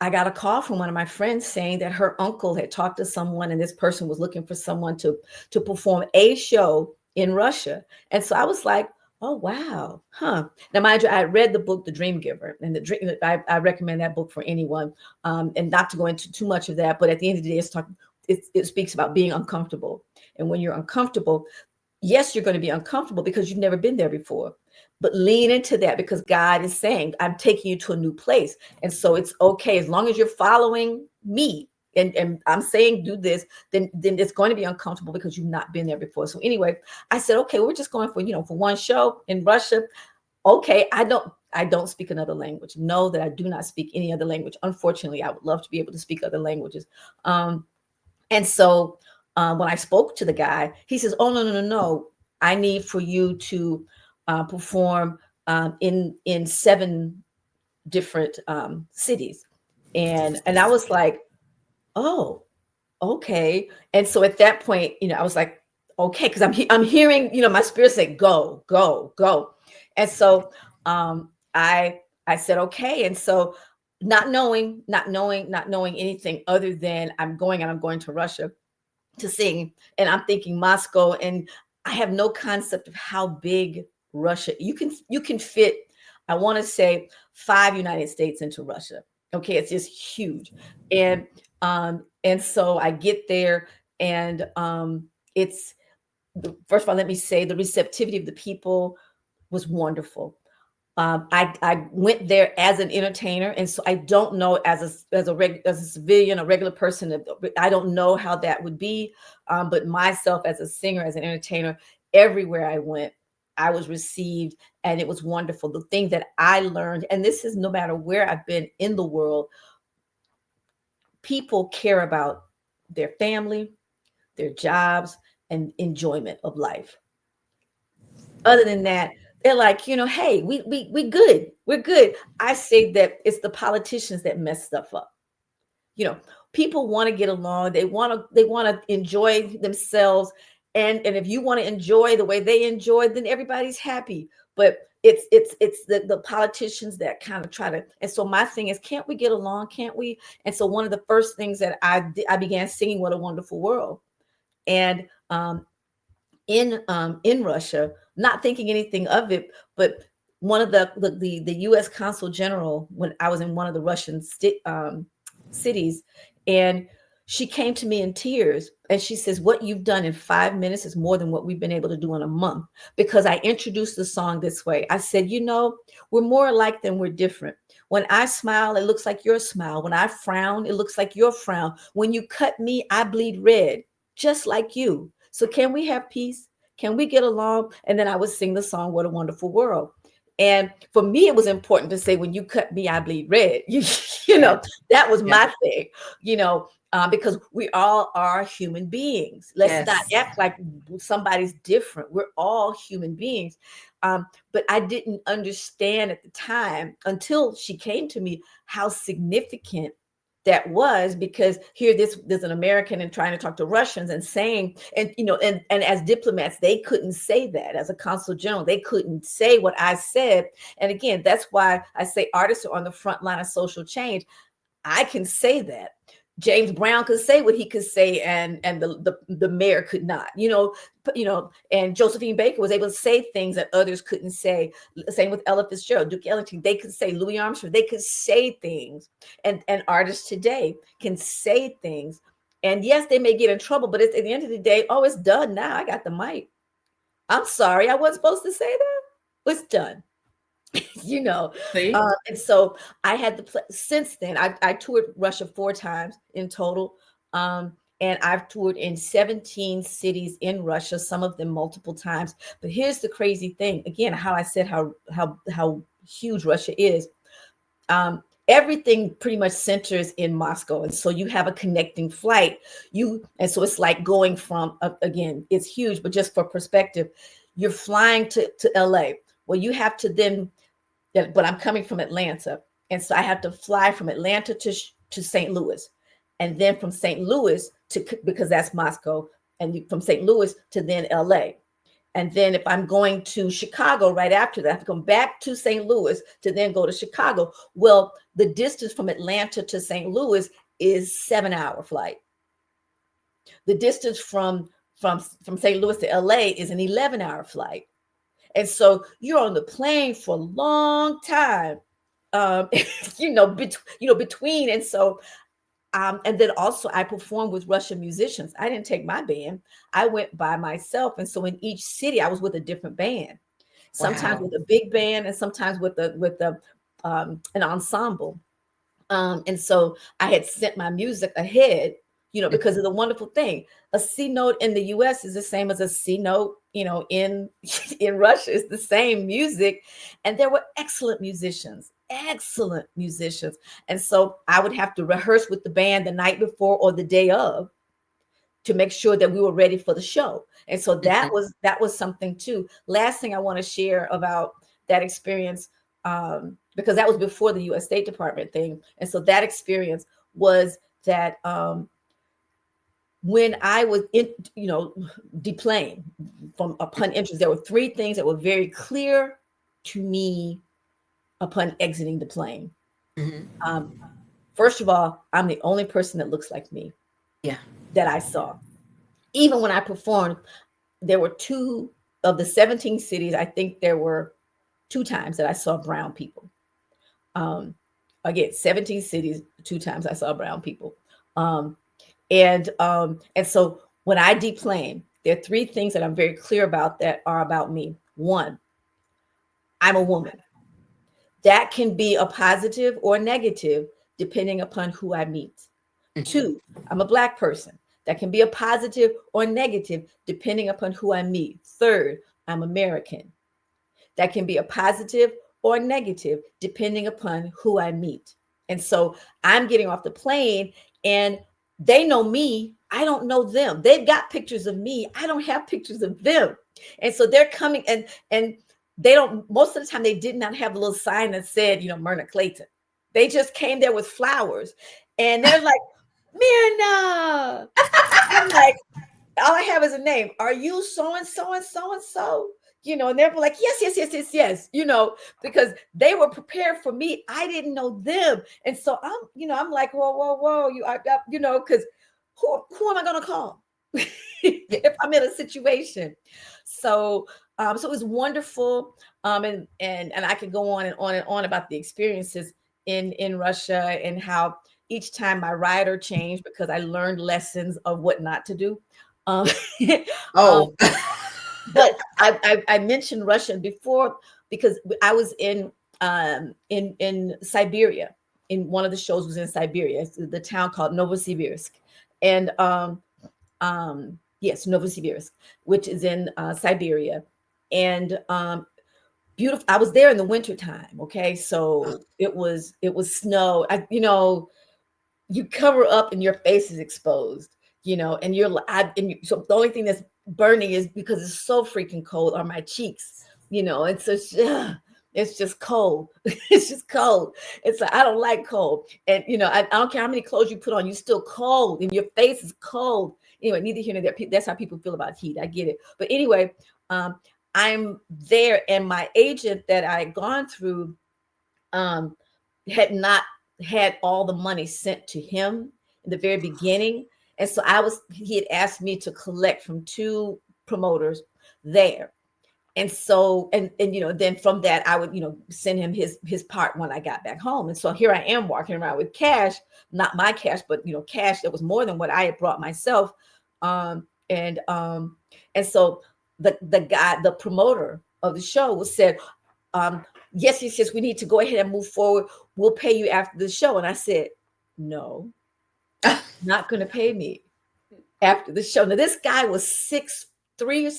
[SPEAKER 2] I got a call from one of my friends saying that her uncle had talked to someone, and this person was looking for someone to perform a show in Russia. And so I was like, oh, wow. Huh. Now, mind you, I read the book, The Dream Giver, and I recommend that book for anyone. And not to go into too much of that, but at the end of the day, it speaks about being uncomfortable. And when you're uncomfortable, yes, you're going to be uncomfortable because you've never been there before, but lean into that because God is saying, I'm taking you to a new place. And so it's okay. As long as you're following me and I'm saying, do this, then it's going to be uncomfortable because you've not been there before. So anyway, I said, okay, we're just going for one show in Russia. Okay. I don't speak another language. Know that I do not speak any other language. Unfortunately, I would love to be able to speak other languages. And so when I spoke to the guy, he says, "Oh, no. I need for you to perform in 7 different cities." And I was like, "Oh, okay." And so at that point, I was like, okay, because I'm hearing, my spirit say, "Go, go, go." And so I said, okay. And so not knowing anything other than I'm going to Russia to sing, and I'm thinking Moscow, and I have no concept of how big Russia. You can fit, I want to say, 5 United States into Russia. Okay, it's just huge. And so I get there, and it's, first of all, let me say the receptivity of the people was wonderful. I went there as an entertainer, and so I don't know as a civilian, a regular person. I don't know how that would be, but myself as a singer, as an entertainer, everywhere I went, I was received, and it was wonderful. The thing that I learned, and this is no matter where I've been in the world, people care about their family, their jobs, and enjoyment of life. Other than that, they're like, hey, we good. We're good. I say that it's the politicians that mess stuff up. People want to get along. They want to enjoy themselves. And if you want to enjoy the way they enjoy, then everybody's happy. But it's the politicians that kind of try to. And so my thing is, can't we get along? Can't we? And so one of the first things that I began singing, "What a Wonderful World." And in Russia, not thinking anything of it, but one of the U.S. Consul General, when I was in one of the Russian cities, and she came to me in tears, and she says, "What you've done in 5 minutes is more than what we've been able to do in a month," because I introduced the song this way. I said, we're more alike than we're different. When I smile, it looks like your smile. When I frown, it looks like your frown. When you cut me, I bleed red, just like you. So can we have peace? Can we get along? And then I would sing the song, "What a Wonderful World." And for me, it was important to say, when you cut me, I bleed red. You know, that was my thing, you know, because we all are human beings. Let's not act like somebody's different. We're all human beings. But I didn't understand at the time, until she came to me, how significant that was, because here there's an American and trying to talk to Russians and saying, and you know, and as diplomats, they couldn't say that. As a consul general, they couldn't say what I said. And again, that's why I say artists are on the front line of social change. I can say that. James Brown could say what he could say, and the mayor could not, you know, and Josephine Baker was able to say things that others couldn't say. Same with Ella Fitzgerald, Duke Ellington, they could say, Louis Armstrong, they could say things, and artists today can say things. And yes, they may get in trouble, but it's at the end of the day, oh, it's done now. I got the mic. I'm sorry, I wasn't supposed to say that. It's done. You know, and so I had the since then I toured Russia 4 times in total, and I've toured in 17 cities in Russia, some of them multiple times. But here's the crazy thing, again, how I said how huge Russia is. Everything pretty much centers in Moscow, and so you have a connecting flight. And so it's like going from, again, it's huge, but just for perspective, you're flying to LA. Well, you have to then, but I'm coming from Atlanta, and so I have to fly from Atlanta to St. Louis, and then from St. Louis because that's Moscow, and from St. Louis to then LA. And then if I'm going to Chicago right after that, I have to come back to St. St. to then go to Chicago. Well, the distance from Atlanta to St. Louis is 7-hour flight. The distance from St. Louis to LA is an 11-hour flight. And so you're on the plane for a long time, between. And so, and then also I performed with Russian musicians. I didn't take my band. I went by myself. And so in each city, I was with a different band, sometimes with a big band and sometimes with an ensemble. And so I had sent my music ahead, because of the wonderful thing. A C note in the US is the same as a C note, in Russia. It's the same music. And there were excellent musicians. And so I would have to rehearse with the band the night before or the day of to make sure that we were ready for the show. And so that was something too. Last thing I want to share about that experience, because that was before the US State Department thing. And so that experience was that when I was deplaned upon entrance, there were 3 things that were very clear to me upon exiting the plane. Mm-hmm. First of all, I'm the only person that looks like me. Yeah, that I saw. Even when I performed, there were 2 of the 17 cities. I think there were 2 times that I saw brown people. Again, 17 cities, 2 times I saw brown people. And so when I deplane, there are 3 things that I'm very clear about that are about me. 1, I'm a woman. That can be a positive or negative depending upon who I meet. Mm-hmm. 2, I'm a Black person. That can be a positive or negative depending upon who I meet. 3rd, I'm American. That can be a positive or negative depending upon who I meet. And so I'm getting off the plane and they know me. I don't know them. They've got pictures of me. I don't have pictures of them. And so they're coming and they don't, most of the time they did not have a little sign that said, Myrna Clayton. They just came there with flowers and they're like, Myrna. I'm like, all I have is a name. Are you so-and-so and so-and-so? And they're like, yes, because they were prepared for me. I didn't know them. And so I'm like, whoa, because who am I going to call if I'm in a situation? So it was wonderful. And I could go on and on and on about the experiences in Russia and how each time my rider changed because I learned lessons of what not to do. But I mentioned Russia before because I was in Siberia. In one of the shows was in Siberia, the town called Novosibirsk, and yes, Novosibirsk, which is in Siberia, and beautiful. I was there in the winter time. Okay. So it was snow. You cover up and your face is exposed, and so the only thing that's burning is because it's so freaking cold are my cheeks, and so it's just cold. It's just cold. It's like, I don't like cold. And, I don't care how many clothes you put on, you're still cold and your face is cold. Anyway, neither here nor there. That's how people feel about heat. I get it. But anyway, I'm there, and my agent that I had gone through had not had all the money sent to him in the very beginning. And so he had asked me to collect from 2 promoters there. And so, and then from that, I would, send him his part when I got back home. And so here I am walking around with cash, not my cash, but, cash that was more than what I had brought myself. And so the guy, the promoter of the show said, yes, we need to go ahead and move forward. We'll pay you after the show. And I said, no, not going to pay me after the show. Now, this guy was 6'3" or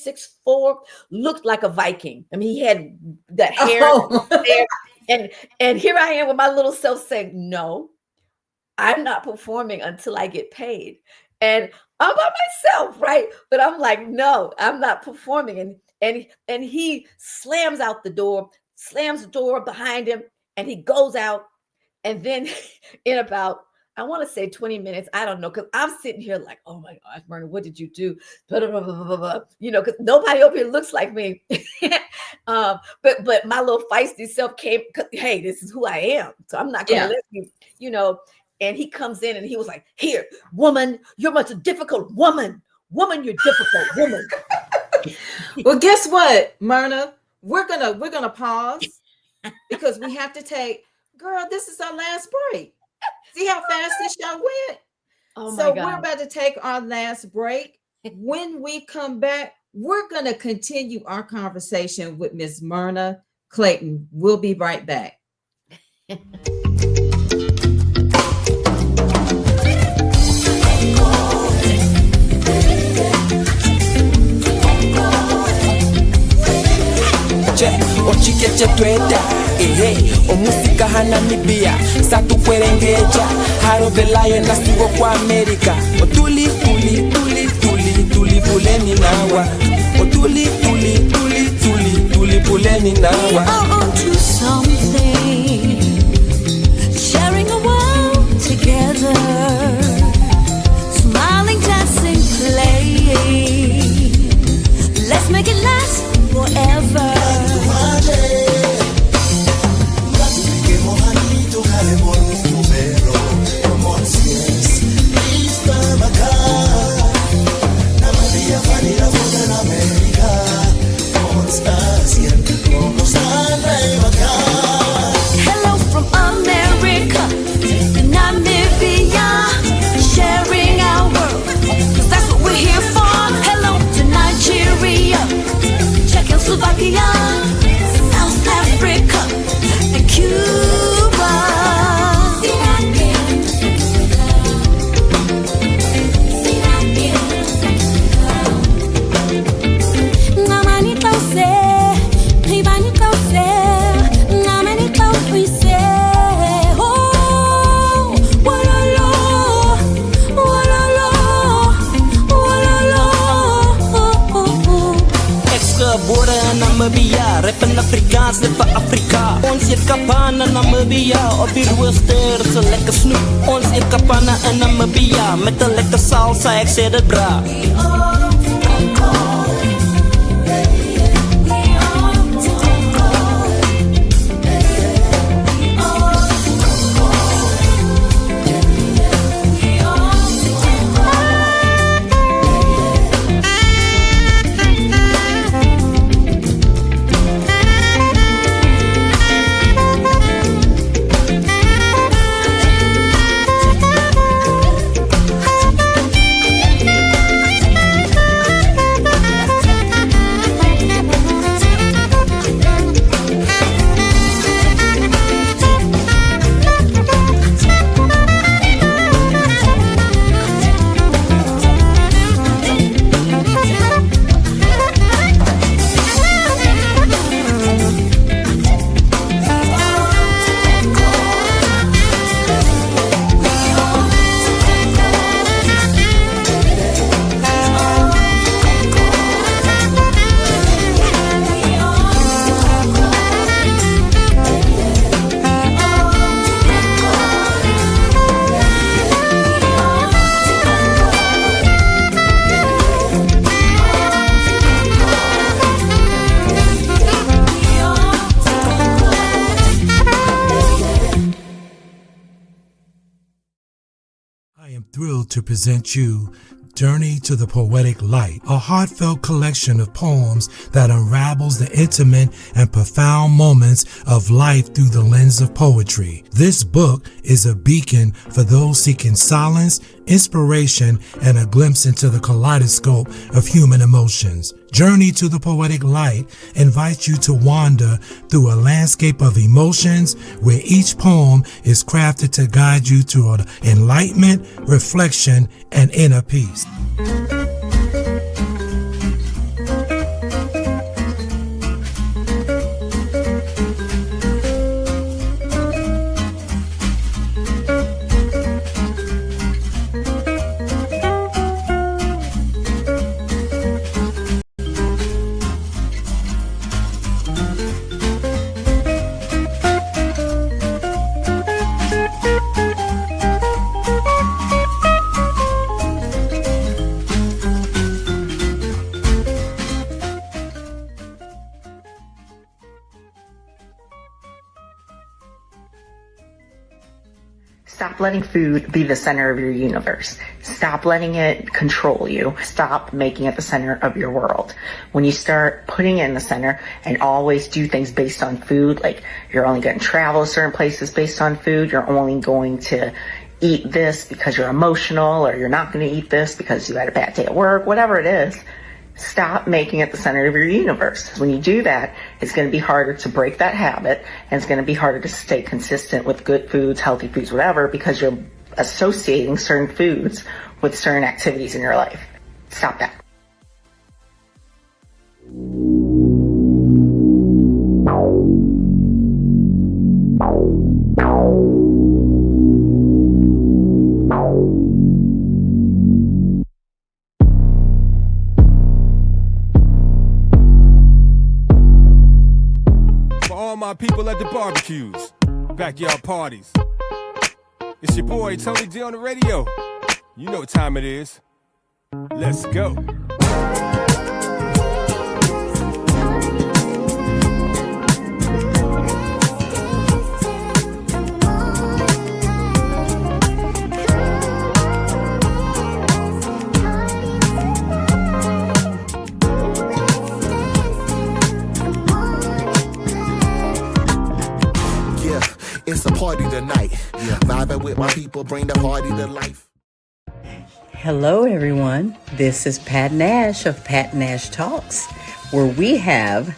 [SPEAKER 2] 6'4", looked like a Viking. I mean, he had that hair. And here I am with my little self saying, no, I'm not performing until I get paid. And I'm by myself, right? But I'm like, no, I'm not performing. And he slams out the door, slams the door behind him, and he goes out. And then in about, I want to say 20 minutes, I don't know, because I'm sitting here like, oh my gosh, Myrna, what did you do? Blah, blah, blah, blah, blah. Because nobody over here looks like me. But my little feisty self came, hey, this is who I am. So I'm not going to let you, And he comes in and he was like, here, woman, you're much a difficult woman. Woman, you're difficult, woman.
[SPEAKER 1] Well, guess what, Myrna? We're gonna pause because we have to take, girl, this is our last break. See how fast this show went?
[SPEAKER 2] Oh my
[SPEAKER 1] so
[SPEAKER 2] God.
[SPEAKER 1] We're about to take our last break. When we come back, we're gonna continue our conversation with Miss Myrna Clayton. We'll be right back.
[SPEAKER 19] Ochikeche tweta, o musika hana mibia, satu kwerengeja, haro velaya na sigo kwa Amerika. O tuli buleni nawa. O tuli buleni nawa.
[SPEAKER 3] We are onto something, sharing a world together, smiling, dancing, playing. Let's make it last forever. Hello from America, Namibia, sharing our world, 'cause that's what we're here for. Hello to Nigeria, Czechoslovakia, South Africa, and Cuba. Ngamani tause, pribani tause, ngamani tause. Oh, walolo, walolo, walolo.
[SPEAKER 19] Extra border Namibia, rappen Afrikaans, net van Afrika. Ons eet kapana Namibia, op die rooster, so lekker snoep. Ons eet kapana in Namibia, met een lekker salsa, ek sê dit bra.
[SPEAKER 5] Thrilled to present you Journey to the Poetic Light, a heartfelt collection of poems that unravels the intimate and profound moments of life through the lens of poetry. This book is a beacon for those seeking silence, inspiration, and a glimpse into the kaleidoscope of human emotions. Journey to the Poetic Light invites you to wander through a landscape of emotions where each poem is crafted to guide you toward enlightenment, reflection, and inner peace.
[SPEAKER 6] Stop letting food be the center of your universe. Stop letting it control you. Stop making it the center of your world. When you start putting it in the center and always do things based on food, like you're only going to travel certain places based on food, you're only going to eat this because you're emotional, or you're not going to eat this because you had a bad day at work, whatever it is. Stop making it the center of your universe. When you do that, it's going to be harder to break that habit, and it's going to be harder to stay consistent with good foods, healthy foods, whatever, because you're associating certain foods with certain activities in your life. Stop that.
[SPEAKER 20] All my people at the barbecues, backyard parties. It's your boy Tony D on the radio. You know what time it is. Let's go.
[SPEAKER 12] It's a party tonight. Vibing with my people, bring the party to life.
[SPEAKER 4] Hello, everyone. This is Pat Nash of Pat Nash Talks, where we have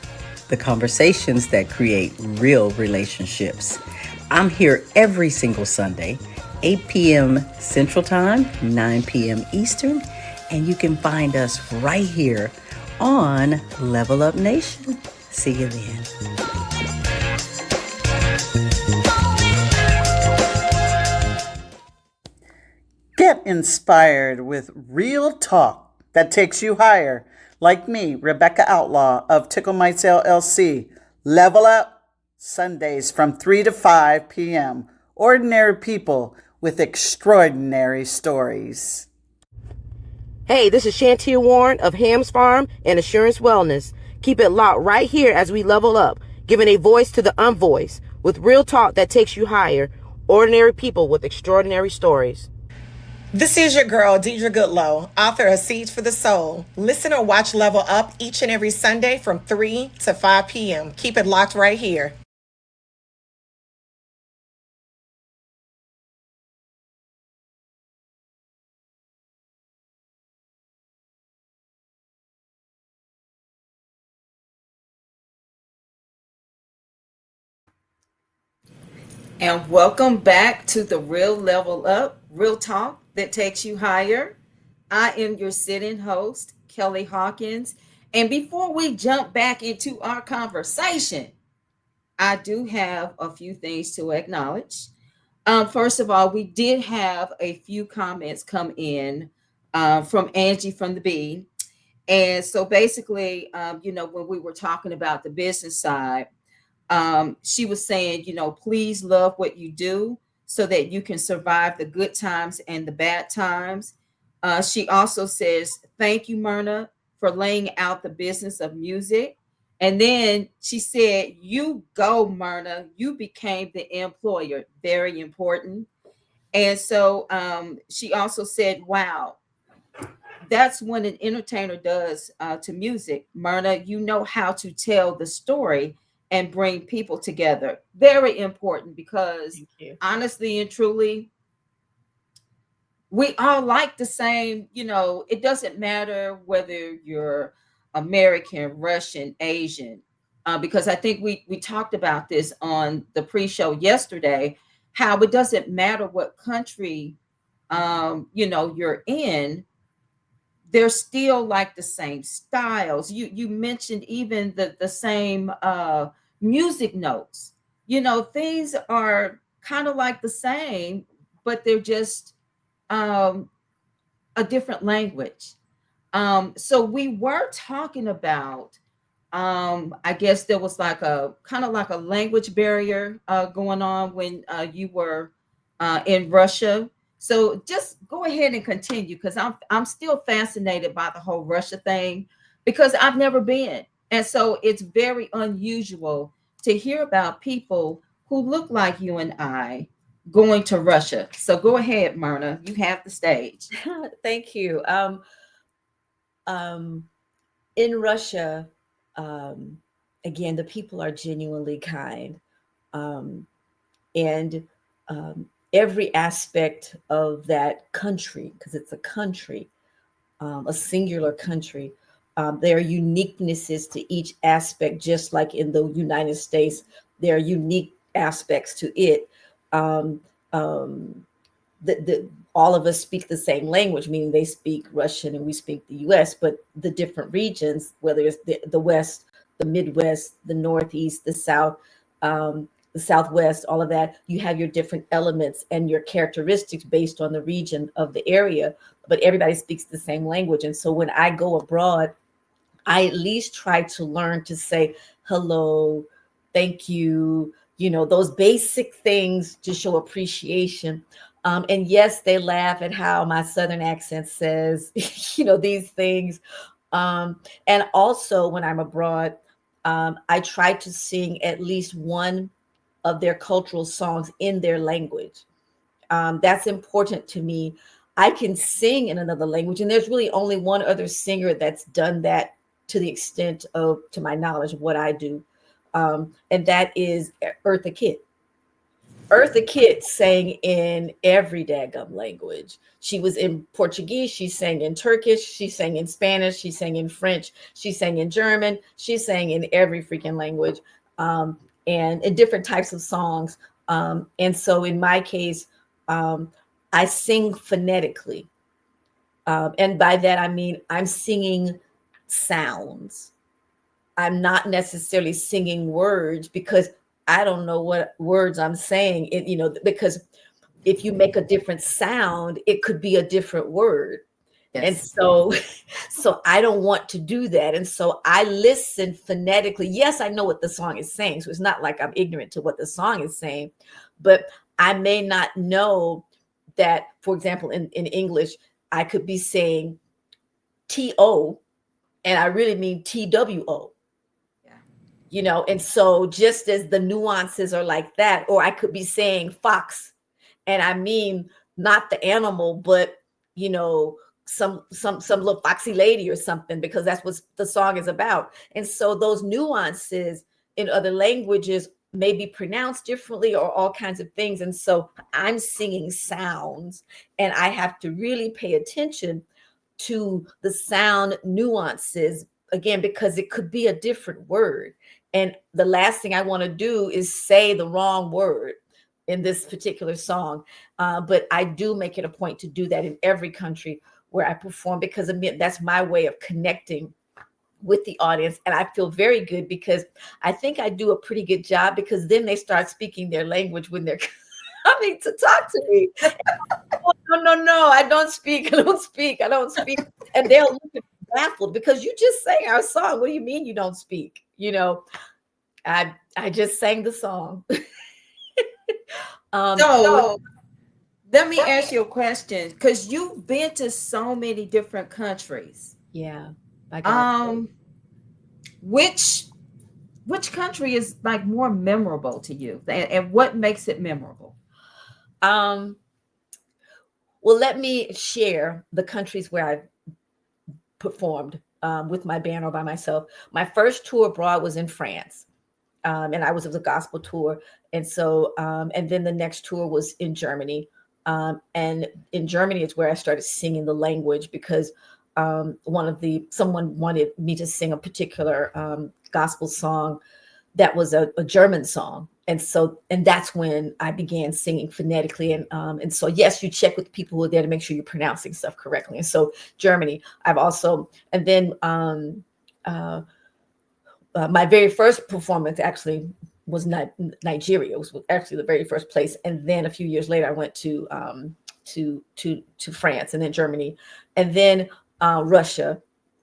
[SPEAKER 4] the conversations that create real relationships. I'm here every single Sunday, 8 p.m. Central Time, 9 p.m. Eastern, and you can find us right here on Level Up Nation. See you then.
[SPEAKER 21] Get inspired with real talk that takes you higher. Like me, Rebecca Outlaw of Tickle Mites LLC. Level Up, Sundays from 3 to 5 p.m. Ordinary people with extraordinary stories.
[SPEAKER 22] Hey, this is Shantia Warren of Hams Farm and Assurance Wellness. Keep it locked right here as we level up, giving a voice to the unvoiced with real talk that takes you higher. Ordinary people with extraordinary stories.
[SPEAKER 9] This is your girl, Deidre Goodlow, author of Seeds for the Soul. Listen or watch Level Up each and every Sunday from 3 to 5 p.m. Keep it locked right here.
[SPEAKER 1] And welcome back to the Real Level Up, Real Talk that takes you higher. I am your sit-in host, Kelli Hawkins. And before we jump back into our conversation, I do have a few things to acknowledge. First of all, we did have a few comments come in from Angie from the Bee. And so basically, when we were talking about the business side, she was saying, please love what you do so that you can survive the good times and the bad times. She also says, thank you, Myrna, for laying out the business of music. And then she said, you go, Myrna, you became the employer. Very important. And so she also said, wow, that's what an entertainer does to music. Myrna, you know how to tell the story and bring people together. Very important, because honestly and truly, we all like the same, it doesn't matter whether you're American, Russian, Asian, because I think we talked about this on the pre-show yesterday, how it doesn't matter what country you're in, they're still like the same styles. You mentioned even the same music notes. Things are kind of like the same, but they're just um, a different language. So we were talking about, I guess there was like a kind of like a language barrier going on when you were in Russia. So just go ahead and continue, because I'm still fascinated by the whole Russia thing, because I've never been, and so it's very unusual to hear about people who look like you and I going to Russia. So go ahead, Myrna, you have the stage.
[SPEAKER 2] Thank you. In Russia, um, again, the people are genuinely kind. Um, and every aspect of that country, because it's a country, a singular country, there are uniquenesses to each aspect, just like in the United States, there are unique aspects to it. Um, um, all of us speak the same language, meaning they speak Russian and we speak the US, but the different regions, whether it's the West, the Midwest, the Northeast, the South, the Southwest, all of that, you have your different elements and your characteristics based on the region of the area, but everybody speaks the same language. And so when I go abroad, I at least try to learn to say hello, thank you, those basic things to show appreciation. And yes, they laugh at how my Southern accent says, these things. And also when I'm abroad, I try to sing at least one of their cultural songs in their language. That's important to me. I can sing in another language, and there's really only one other singer that's done that to the extent of, to my knowledge, of what I do. And that is Eartha Kitt. Eartha Kitt sang in every daggum language. She was in Portuguese, she sang in Turkish, she sang in Spanish, she sang in French, she sang in German, she sang in every freaking language, and in different types of songs. And so in my case, I sing phonetically. And by that, I mean, I'm singing sounds. I'm not necessarily singing words, because I don't know what words I'm saying. Because if you make a different sound, it could be a different word. Yes. And so I don't want to do that. And so I listen phonetically. Yes, I know what the song is saying. So it's not like I'm ignorant to what the song is saying, but I may not know that, for example, in English, I could be saying T-O, and I really mean T-W-O. And so just as the nuances are like that, or I could be saying fox, and I mean not the animal, but some little foxy lady or something, because that's what the song is about. And so those nuances in other languages may be pronounced differently, or all kinds of things. And so I'm singing sounds, and I have to really pay attention to the sound nuances, again, because it could be a different word. And the last thing I want to do is say the wrong word in this particular song. But I do make it a point to do that in every country where I perform, because that's my way of connecting with the audience. And I feel very good, because I think I do a pretty good job, because then they start speaking their language when they're coming to talk to me. No, I don't speak. And they'll look baffled, because you just sang our song. What do you mean you don't speak? I just sang the song.
[SPEAKER 1] So let me ask you a question, because you've been to so many different countries.
[SPEAKER 2] Yeah.
[SPEAKER 1] Which country is like more memorable to you, and what makes it memorable?
[SPEAKER 2] Well, let me share the countries where I've performed with my band or by myself. My first tour abroad was in France, and I was of the gospel tour. And so, and then the next tour was in Germany. And in Germany is where I started singing the language because someone wanted me to sing a particular gospel song that was a German song. And so, and that's when I began singing phonetically. And so, yes, you check with people who are there to make sure you're pronouncing stuff correctly. And so Germany, I've also, and then my very first performance actually was Nigeria. It was actually the very first place. And then a few years later, I went to France, and then Germany, and then Russia.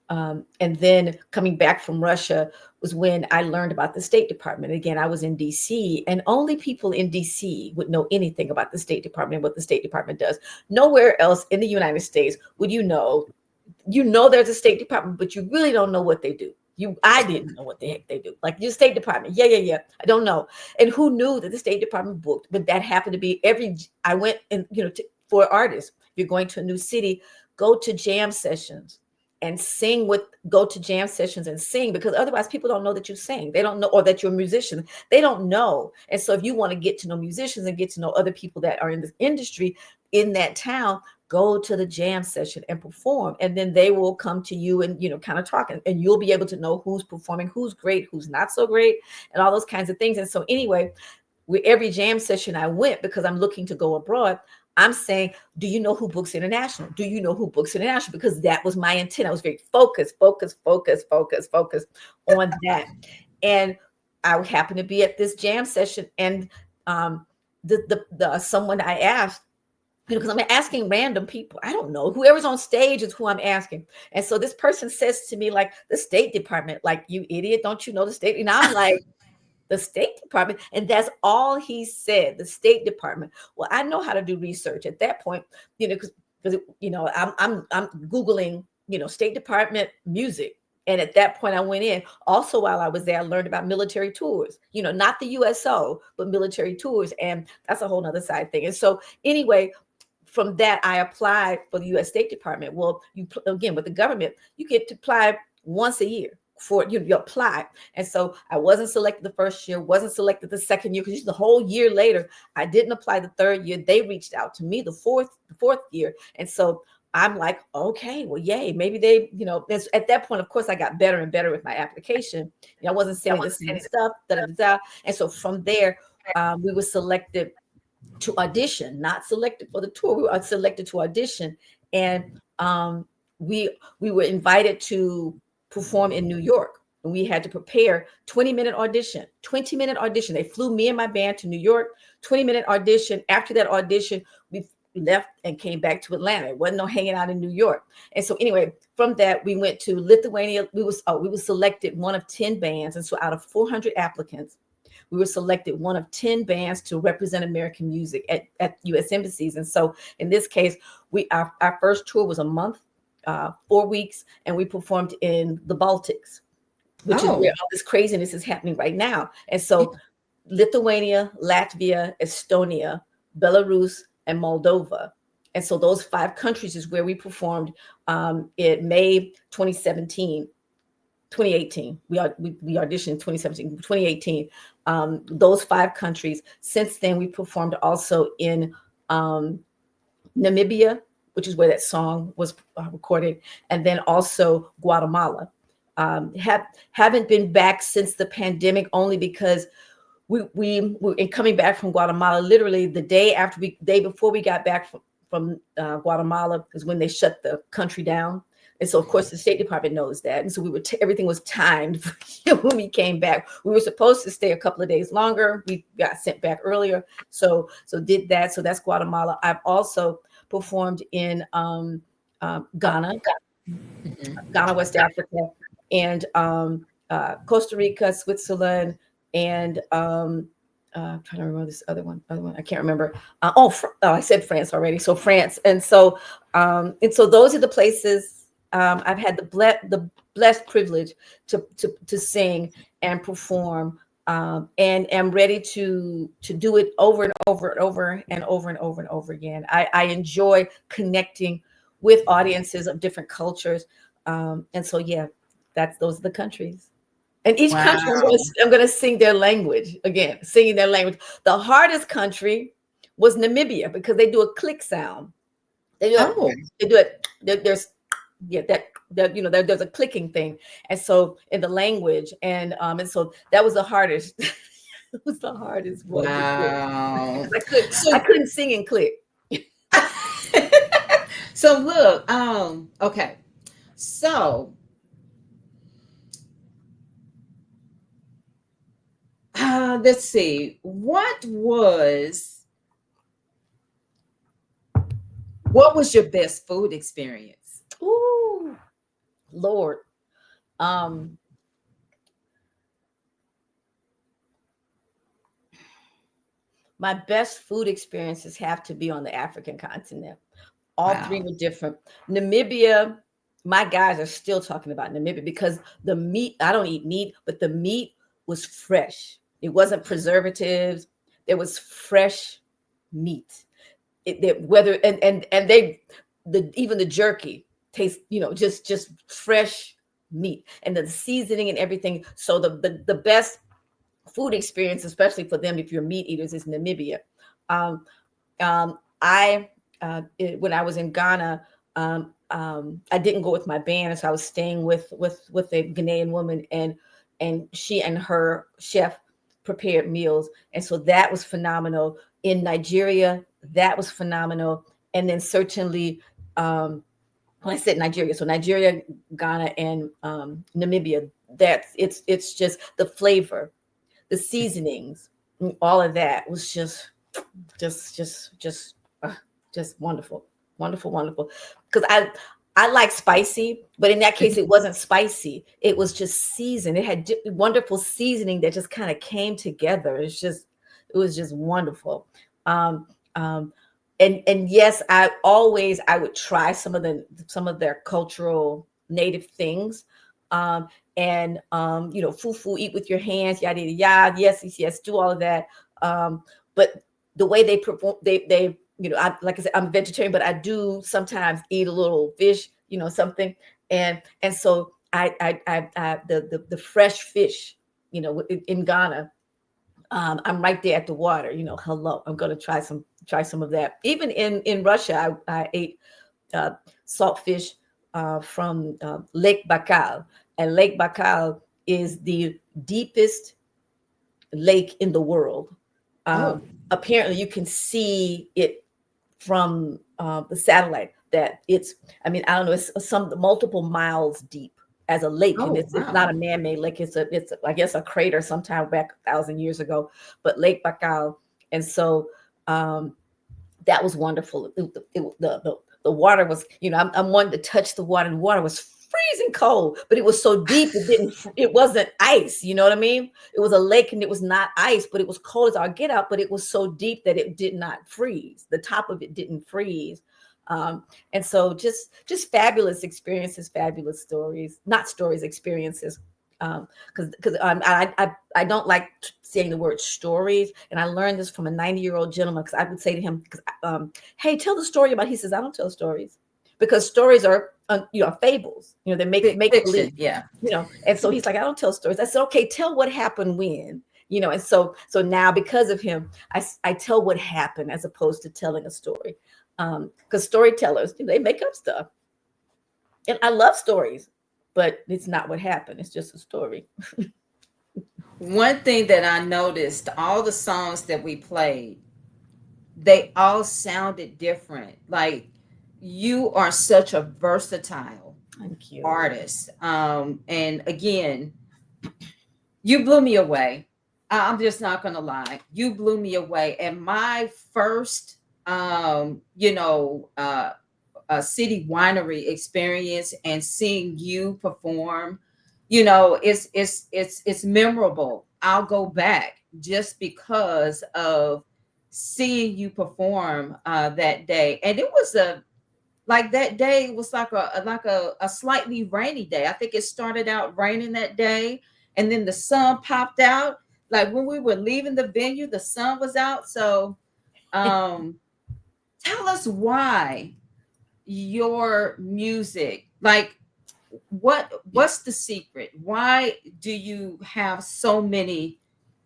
[SPEAKER 2] And then coming back from Russia was when I learned about the State Department. Again, I was in DC, and only people in DC would know anything about the State Department and what the State Department does. Nowhere else in the United States would you know there's a State Department, but you really don't know what they do. I didn't know what the heck they do. Like your State Department. Yeah. I don't know. And who knew that the State Department booked? But that happened to be I went and, for artists, if you're going to a new city, go to jam sessions and go to jam sessions and sing, because otherwise people don't know that you sing. They don't know, or that you're a musician. They don't know. And so if you want to get to know musicians and get to know other people that are in this industry in that town, go to the jam session and perform. And then they will come to you and, kind of talk, and you'll be able to know who's performing, who's great, who's not so great, and all those kinds of things. And so anyway, with every jam session I went, because I'm looking to go abroad, I'm saying, do you know who books international? Do you know who books international? Because that was my intent. I was very focused on that. And I happened to be at this jam session, and someone I asked, because I'm asking random people. I don't know. Whoever's on stage is who I'm asking. And so this person says to me, like, the State Department, like, you idiot, don't you know the State? And I'm like, the State Department. And that's all he said, the State Department. Well, I know how to do research at that point, because I'm Googling, State Department music. And at that point I went in. Also, while I was there, I learned about military tours, not the USO, but military tours. And that's a whole nother side thing. And so anyway, from that, I applied for the U.S. State Department. Well, again, with the government, you get to apply once a year for you apply. And so I wasn't selected the first year, wasn't selected the second year, because the whole year later, I didn't apply the third year. They reached out to me the fourth year. And so I'm like, okay, well, yay, maybe they, at that point, of course, I got better and better with my application. I wasn't saying the same stuff. And so from there, we were selected to audition, not selected for the tour. We were selected to audition. And we were invited to perform in New York. And we had to prepare 20-minute audition. They flew me and my band to New York, 20-minute audition. After that audition, we left and came back to Atlanta. It wasn't no hanging out in New York. And so anyway, from that, we went to Lithuania. We were selected one of 10 bands. And so out of 400 applicants, we were selected one of 10 bands to represent American music at U.S. embassies. And so in this case, our first tour was a month, 4 weeks, and we performed in the Baltics, which is where all this craziness is happening right now. And so Lithuania, Latvia, Estonia, Belarus, and Moldova. And so those 5 countries is where we performed in May 2018. We auditioned in 2017, 2018. Those 5 countries. Since then, we performed also in Namibia, which is where that song was recorded, and then also Guatemala. Haven't been back since the pandemic, only because we in coming back from Guatemala, literally the day before we got back from Guatemala is when they shut the country down. And so, of course, the State Department knows that. And so everything was timed when we came back. We were supposed to stay a couple of days longer. We got sent back earlier. So did that. So that's Guatemala. I've also performed in Ghana, West Africa, and Costa Rica, Switzerland, and I'm trying to remember this other one. I can't remember. I said France already. So France. And so those are the places I've had the blessed privilege to sing and perform and am ready to do it over and over and over and over and over and over again. I enjoy connecting with audiences of different cultures, and so yeah, those are the countries. And each country,
[SPEAKER 1] Wow.
[SPEAKER 2] I'm gonna sing their language again, singing their language. The hardest country was Namibia because they do a click sound. They do it.
[SPEAKER 1] Oh,
[SPEAKER 2] They do it. There's yeah that there's a clicking thing, and so in the language, and so that was the hardest. It was the hardest one to do.
[SPEAKER 1] wow.
[SPEAKER 2] I couldn't sing and click.
[SPEAKER 1] So look, okay. So let's see. What was your best food experience?
[SPEAKER 2] Ooh, Lord. Um, my best food experiences have to be on the African continent. All
[SPEAKER 1] Wow.
[SPEAKER 2] three were different. Namibia, my guys are still talking about Namibia because the meat, I don't eat meat, but the meat was fresh. It wasn't preservatives. There was fresh meat. Whether and they even the jerky tastes, just fresh meat and the seasoning and everything. So the best food experience, especially for them if you're meat eaters, is Namibia. Um, when I was in Ghana, I didn't go with my band, so I was staying with a Ghanaian woman, and she and her chef prepared meals, and so that was phenomenal. In Nigeria, that was phenomenal, and then certainly when I said Nigeria, so Nigeria, Ghana, and Namibia, it's just the flavor, the seasonings, all of that was just wonderful, wonderful, wonderful. Because I like spicy, but in that case, it wasn't spicy. It was just seasoned. It had wonderful seasoning that just kind of came together. It was just wonderful. Um, um, and yes, I would try some of their cultural native things. Fufu, eat with your hands, yada yada yada. Yes, yes, yes, do all of that. But the way they perform, they like I said, I'm a vegetarian, but I do sometimes eat a little fish, something, and so the fresh fish, in Ghana. I'm right there at the water, hello, I'm going to try some of that. Even in Russia, I ate saltfish from Lake Baikal, and Lake Baikal is the deepest lake in the world. Apparently, you can see it from the satellite. That it's, I don't know, it's some multiple miles deep as a lake, and it's not a man-made lake. It's I guess a crater sometime back 1,000 years ago, but Lake Baikal, and so that was wonderful. The water was, I'm wanting to touch the water, and the water was freezing cold, but it was so deep it wasn't ice. You know what I mean? It was a lake and it was not ice, but it was cold as our get out, but it was so deep that it did not freeze. The top of it didn't freeze. And so just fabulous experiences, fabulous stories, not stories, experiences. Because I don't like saying the word stories, and I learned this from a 90-year-old gentleman, because I would say to him, hey, tell the story about, he says, I don't tell stories, because stories are fables, they make believe,
[SPEAKER 1] yeah,
[SPEAKER 2] and so he's like, I don't tell stories. I said, okay, tell what happened when, and so now, because of him, I tell what happened as opposed to telling a story, because storytellers, they make up stuff, and I love stories, but it's not what happened. It's just a story.
[SPEAKER 1] One thing that I noticed, all the songs that we played, they all sounded different. Like, you are such a versatile
[SPEAKER 2] Thank you.
[SPEAKER 1] artist. And again, you blew me away. I'm just not gonna lie. You blew me away. And my first a city winery experience, and seeing you perform, it's memorable. I'll go back just because of seeing you perform that day. And it was that day was like a slightly rainy day. I think it started out raining that day, and then the sun popped out. like when we were leaving the venue, the sun was out. So tell us why your music, like what's the secret? Why do you have so many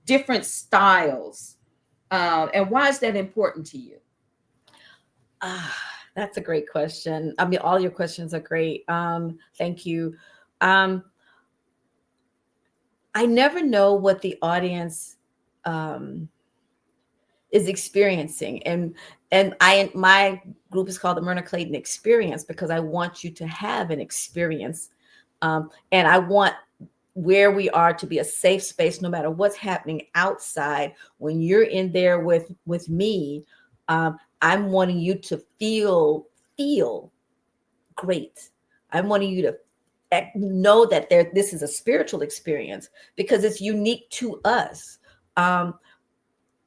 [SPEAKER 1] different styles? And why is that important to you?
[SPEAKER 2] That's a great question. I mean, all your questions are great. Thank you. I never know what the audience is experiencing, and my group is called the Myrna Clayton Experience because I want you to have an experience, and I want where we are to be a safe space, no matter what's happening outside. When you're in there with me, I'm wanting you to feel great. I'm wanting you to know that this is a spiritual experience because it's unique to us.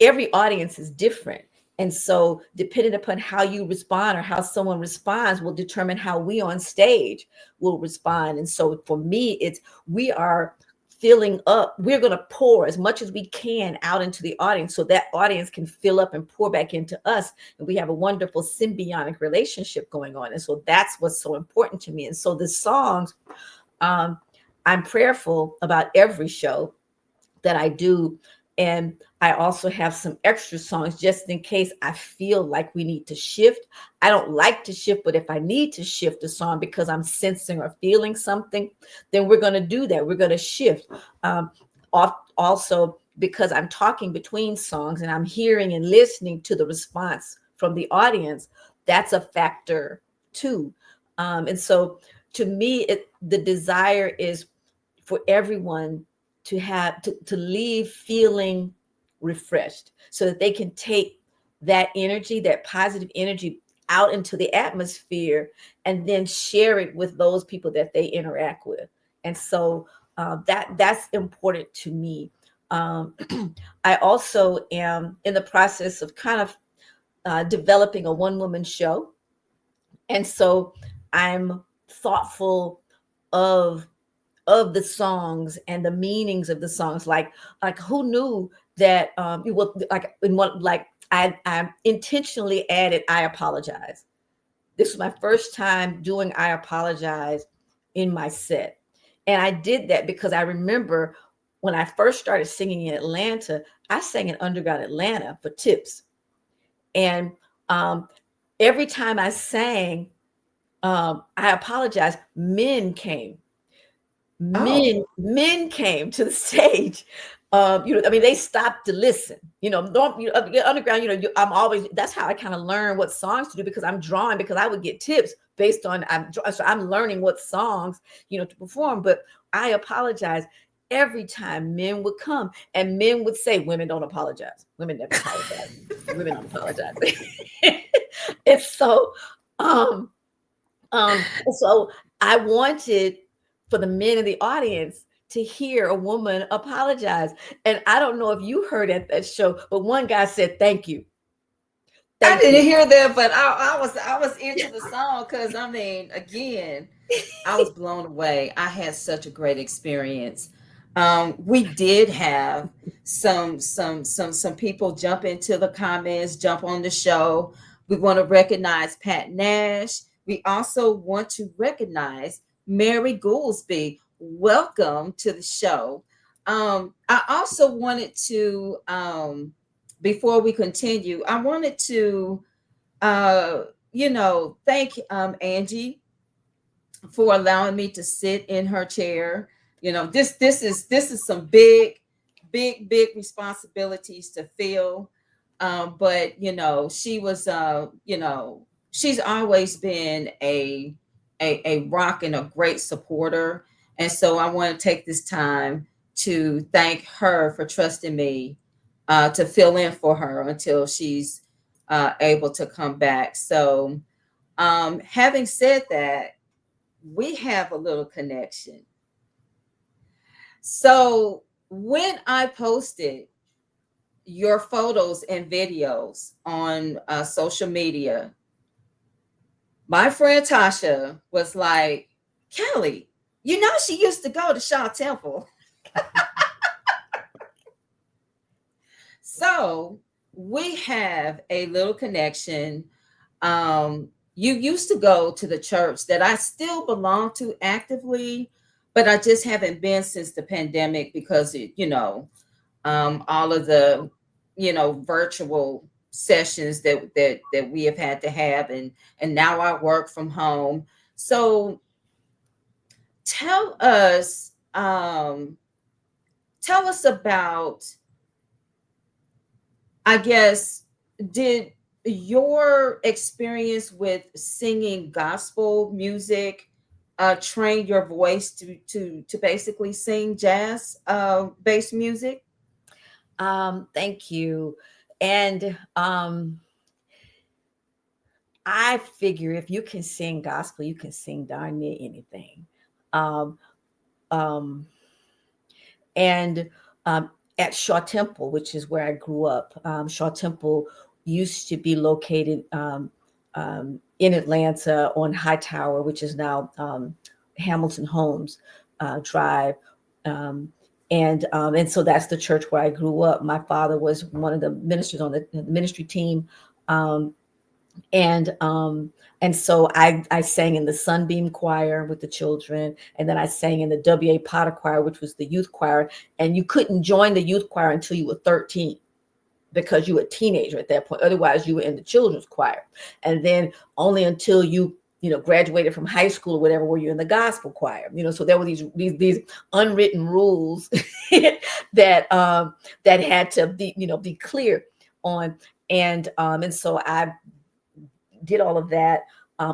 [SPEAKER 2] Every audience is different. And so depending upon how you respond or how someone responds will determine how we on stage will respond. And so for me, we are filling up. We're going to pour as much as we can out into the audience so that audience can fill up and pour back into us. And we have a wonderful symbiotic relationship going on. And so that's what's so important to me. And so the songs, I'm prayerful about every show that I do. And I also have some extra songs just in case I feel like we need to shift. I don't like to shift, but if I need to shift a song because I'm sensing or feeling something, then we're going to do that. We're going to shift. Also, because I'm talking between songs and I'm hearing and listening to the response from the audience, that's a factor too. And so to me, the desire is for everyone to leave feeling refreshed so that they can take that energy, that positive energy out into the atmosphere and then share it with those people that they interact with. And so that's important to me. I also am in the process of kind of developing a one-woman show. And so I'm thoughtful of the songs and the meanings of the songs. Like who knew that you will I intentionally added I apologize. This was my first time doing I apologize in my set. And I did that because I remember when I first started singing in Atlanta, I sang in Underground Atlanta for tips. And every time I sang, I apologize, men came. Men came to the stage. They stopped to listen. Underground. I'm always. That's how I kind of learn what songs to do because I'm drawing. Because I would get tips based on. So I'm learning what songs to perform. But I apologize every time men would come, and men would say, "Women don't apologize. Women never apologize. Women don't apologize." And so, so I wanted for the men in the audience to hear a woman apologize. And I don't know if you heard at that show, but one guy said, "Thank you."
[SPEAKER 1] I didn't hear that, but I was into the song because again, I was blown away. I had such a great experience. We did have some people jump into the comments, jump on the show. We want to recognize Pat Nash. We also want to recognize Mary Goolsby. Welcome to the show. I also wanted to, before we continue, I wanted to, thank Angie for allowing me to sit in her chair. This is some big responsibilities to fill. But she was, she's always been a rock and a great supporter. And so I want to take this time to thank her for trusting me to fill in for her until she's able to come back. So having said that, we have a little connection. So when I posted your photos and videos on social media, my friend Tasha was like, "Kelli, she used to go to Shaw Temple." So we have a little connection. You used to go to the church that I still belong to actively, but I just haven't been since the pandemic because all of the virtual sessions that we have had to have, and now I work from home. So tell us tell us about, I guess, did your experience with singing gospel music train your voice to basically sing jazz based music?
[SPEAKER 2] Thank you. And I figure if you can sing gospel, you can sing darn near anything. Um, um, and at Shaw Temple, which is where I grew up, Shaw Temple used to be located in Atlanta on Hightower, which is now Hamilton Homes Drive. And so that's the church where I grew up. My father was one of the ministers on the ministry team. Um, and so I sang in the Sunbeam Choir with the children, and then I sang in the W.A. Potter Choir, which was the youth choir. And you couldn't join the youth choir until you were 13 because you were a teenager at that point. Otherwise, you were in the children's choir. And then only until you graduated from high school or whatever, were you in the gospel choir. So there were these unwritten rules that had to be clear on. And so I did all of that.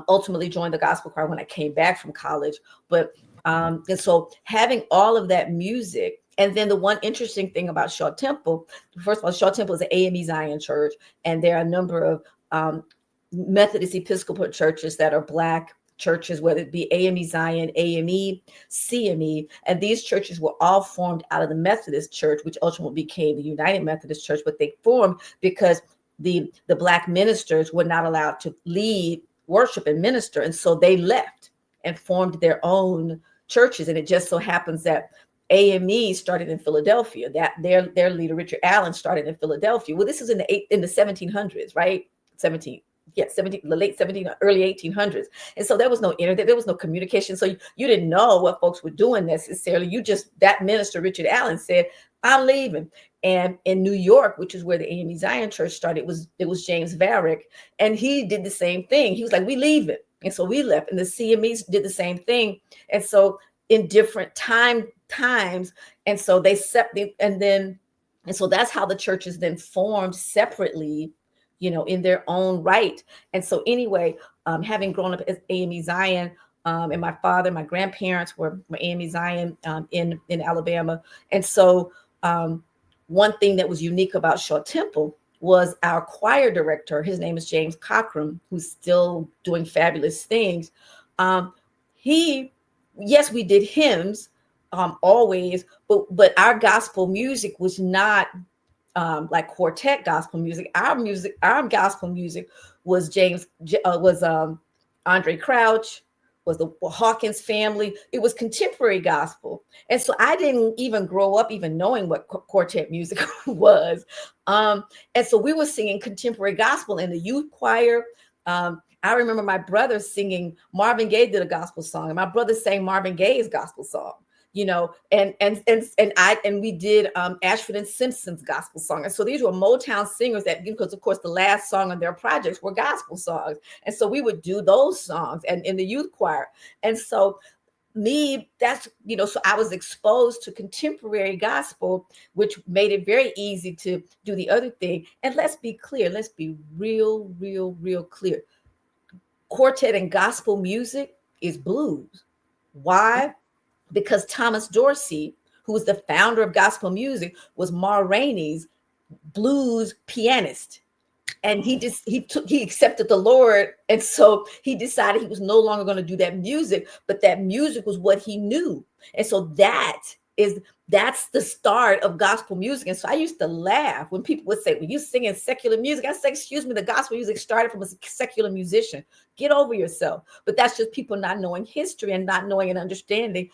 [SPEAKER 2] Ultimately joined the gospel choir when I came back from college. But and so having all of that music, and then the one interesting thing about Shaw Temple, first of all, Shaw Temple is an AME Zion church, and there are a number of Methodist Episcopal churches that are Black churches, whether it be AME Zion, AME, CME, and these churches were all formed out of the Methodist Church, which ultimately became the United Methodist Church. But they formed because the Black ministers were not allowed to lead worship and minister, and so they left and formed their own churches. And it just so happens that AME started in Philadelphia. That their leader Richard Allen started in Philadelphia. Well, this is in the 1700s, right? 17, the late 17, early 1800s. And so there was no internet, there was no communication. So you didn't know what folks were doing necessarily. That minister Richard Allen said, "I'm leaving." And in New York, which is where the AME Zion Church started, it was James Varick, and he did the same thing. He was like, "We leaving," and so we left. And the CMEs did the same thing. And so in different times, and so they and so that's how the churches then formed separately, in their own right. And so anyway, having grown up as AME Zion, and my father, my grandparents were AME Zion in Alabama, and so. One thing that was unique about Shaw Temple was our choir director. His name is James Cochran, who's still doing fabulous things. Yes, we did hymns always, but our gospel music was not like quartet gospel music. Our gospel music was Andre Crouch, was the Hawkins family. It was contemporary gospel. And so I didn't even grow up even knowing what quartet music was. And so we were singing contemporary gospel in the youth choir. I remember my brother singing, Marvin Gaye did a gospel song, and my brother sang Marvin Gaye's gospel song. And we did Ashford and Simpson's gospel song. And so these were Motown singers because of course the last song on their projects were gospel songs. And so we would do those songs and in the youth choir. And so so I was exposed to contemporary gospel, which made it very easy to do the other thing. And let's be clear, let's be real clear. Quartet and gospel music is blues. Why? Because Thomas Dorsey, who was the founder of gospel music, was Ma Rainey's blues pianist. And he accepted the Lord. And so he decided he was no longer going to do that music, but that music was what he knew. And so that's the start of gospel music. And so I used to laugh when people would say, "Well, you singing secular music?" I say, "Excuse me, the gospel music started from a secular musician. Get over yourself." But that's just people not knowing history and not knowing and understanding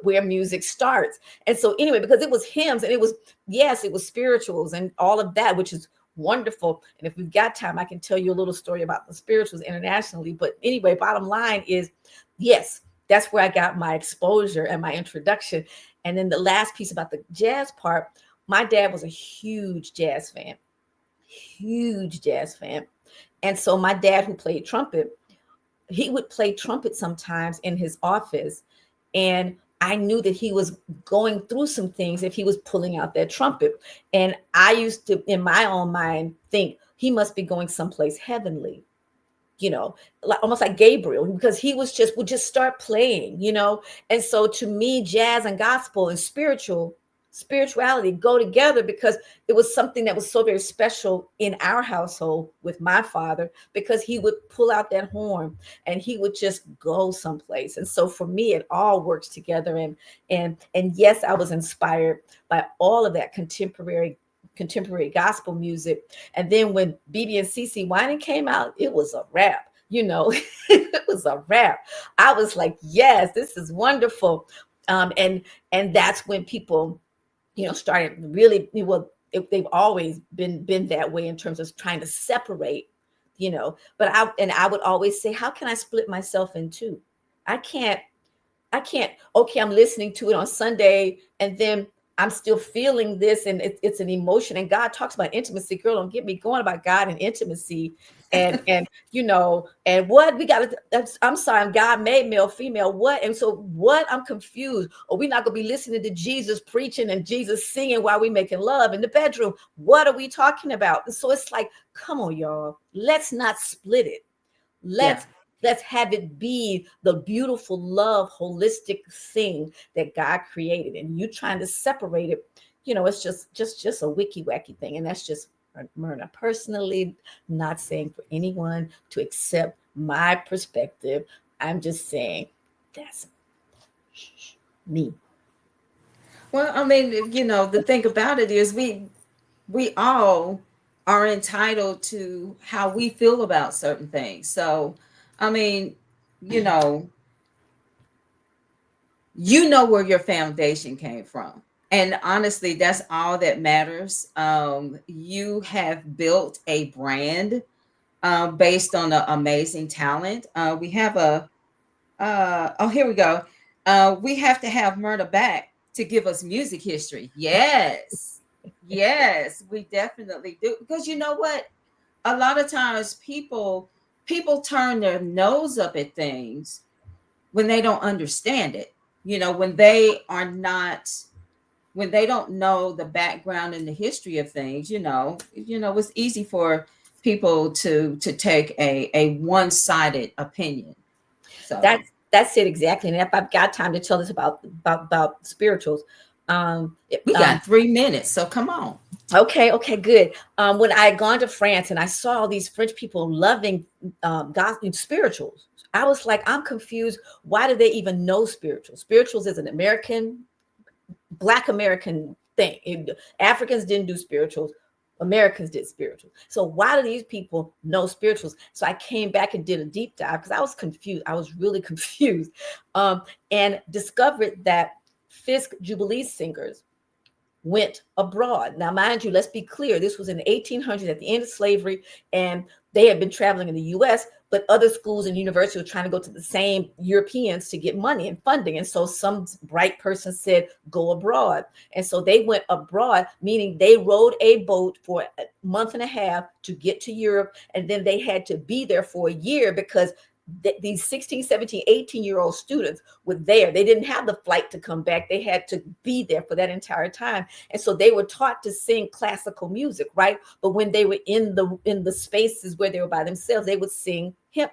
[SPEAKER 2] where music starts. And so anyway, because it was hymns and it was, yes, it was spirituals and all of that, which is wonderful. And if we've got time, I can tell you a little story about the spirituals internationally. But anyway, bottom line is, yes, that's where I got my exposure and my introduction. And then the last piece about the jazz part, my dad was a huge jazz fan. And so my dad, who played trumpet, he would play trumpet sometimes in his office. And I knew that he was going through some things if he was pulling out that trumpet. And I used to, in my own mind, think he must be going someplace heavenly, like almost like Gabriel, because he would just start playing, And so to me, jazz and gospel and spirituality go together, because it was something that was so very special in our household with my father, because he would pull out that horn and he would just go someplace. And so for me, it all works together. And yes, I was inspired by all of that contemporary gospel music. And then when BB and CC Winans came out, it was a wrap. It was a wrap. I was like, yes, this is wonderful. And that's when people started really, they've always been that way in terms of trying to separate, but I would always say, how can I split myself in two? I can't, okay, I'm listening to it on Sunday and then I'm still feeling this, and it's an emotion. And God talks about intimacy. Girl, don't get me going about God and intimacy. And and what we got to, I'm sorry, God made male, female, what? And so what? I'm confused. Or we're not going to be listening to Jesus preaching and Jesus singing while we making love in the bedroom. What are we talking about? So it's like, come on, y'all. Let's not split it. Let's have it be the beautiful love, holistic thing that God created. And you trying to separate it, it's just a wicky wacky thing. And that's just Myrna personally, not saying for anyone to accept my perspective. I'm just saying that's me.
[SPEAKER 1] Well, I mean, the thing about it is we all are entitled to how we feel about certain things. So, I mean, you know where your foundation came from. And honestly, that's all that matters. You have built a brand based on an amazing talent. We have here we go. We have to have Myrna back to give us music history. Yes. Yes, we definitely do. Because you know what? A lot of times people turn their nose up at things when they don't understand it. When they don't know the background and the history of things, it's easy for people to take a one-sided opinion. So
[SPEAKER 2] that's it exactly. And if I've got time to tell this about spirituals,
[SPEAKER 1] we got 3 minutes, so come on.
[SPEAKER 2] Okay, good. When I had gone to France and I saw all these French people loving gospel spirituals, I was like, I'm confused. Why do they even know spirituals? Spirituals is an Black American thing. Africans didn't do spirituals. Americans did spirituals. So why do these people know spirituals? So I came back and did a deep dive because I was confused. I was really confused, and discovered that Fisk Jubilee singers went abroad. Now, mind you, let's be clear. This was in the 1800s at the end of slavery, and they had been traveling in the U.S., but other schools and universities were trying to go to the same Europeans to get money and funding. And so some bright person said, go abroad. And so they went abroad, meaning they rowed a boat for a month and a half to get to Europe. And then they had to be there for a year because these 16, 17, 18-year-old students were there. They didn't have the flight to come back. They had to be there for that entire time. And so they were taught to sing classical music, right? But when they were in the spaces where they were by themselves, they would sing hymn,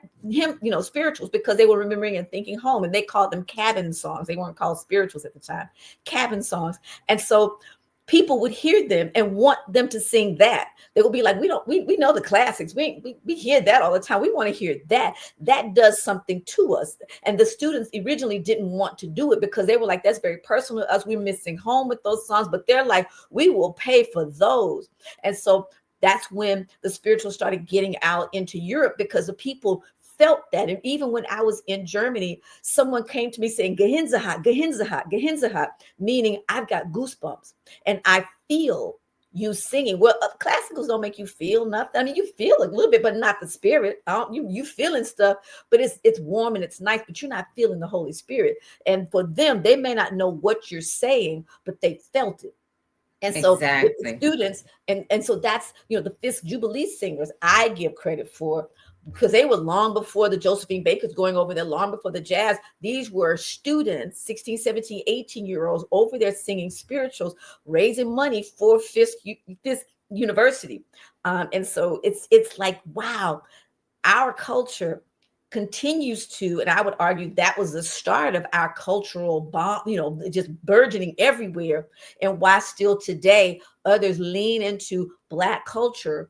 [SPEAKER 2] spirituals, because they were remembering and thinking home. And they called them cabin songs. They weren't called spirituals at the time, cabin songs. And so people would hear them and want them to sing that. They would be like, we know the classics. We hear that all the time. We want to hear that. That does something to us. And the students originally didn't want to do it because they were like, that's very personal to us. We're missing home with those songs. But they're like, we will pay for those. And so that's when the spirituals started getting out into Europe, because the people felt that. And even when I was in Germany, someone came to me saying, Gehänsehaut, Gehänsehaut, Gehänsehaut, meaning I've got goosebumps and I feel you singing. Well, classicals don't make you feel nothing. I mean, you feel a little bit, but not the spirit. You feeling stuff, but it's warm and it's nice, but you're not feeling the Holy Spirit. And for them, they may not know what you're saying, but they felt it. And so with the students, and so that's, the Fisk Jubilee singers I give credit for, because they were long before the Josephine Bakers going over there, long before the jazz. These were students, 16, 17, 18-year-olds over there singing spirituals, raising money for Fisk University. And so it's like, wow, our culture continues to, and I would argue that was the start of our cultural bomb, just burgeoning everywhere. And why still today others lean into Black culture,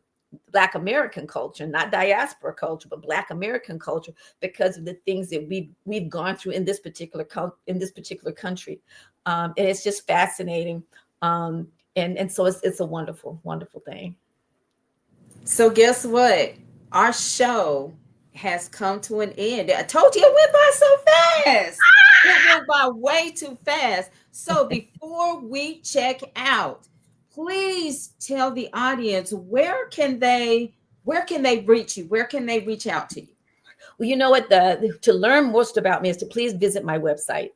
[SPEAKER 2] Black American culture, not diaspora culture, but Black American culture, because of the things that we've gone through in this particular country. And it's just fascinating. And so it's a wonderful, wonderful thing.
[SPEAKER 1] So guess what? Our show has come to an end. I told you it went by so fast. It went by way too fast. So before we check out, please tell the audience, where can they reach you? Where can they reach out to you?
[SPEAKER 2] Well, you know what? To learn most about me is to please visit my website.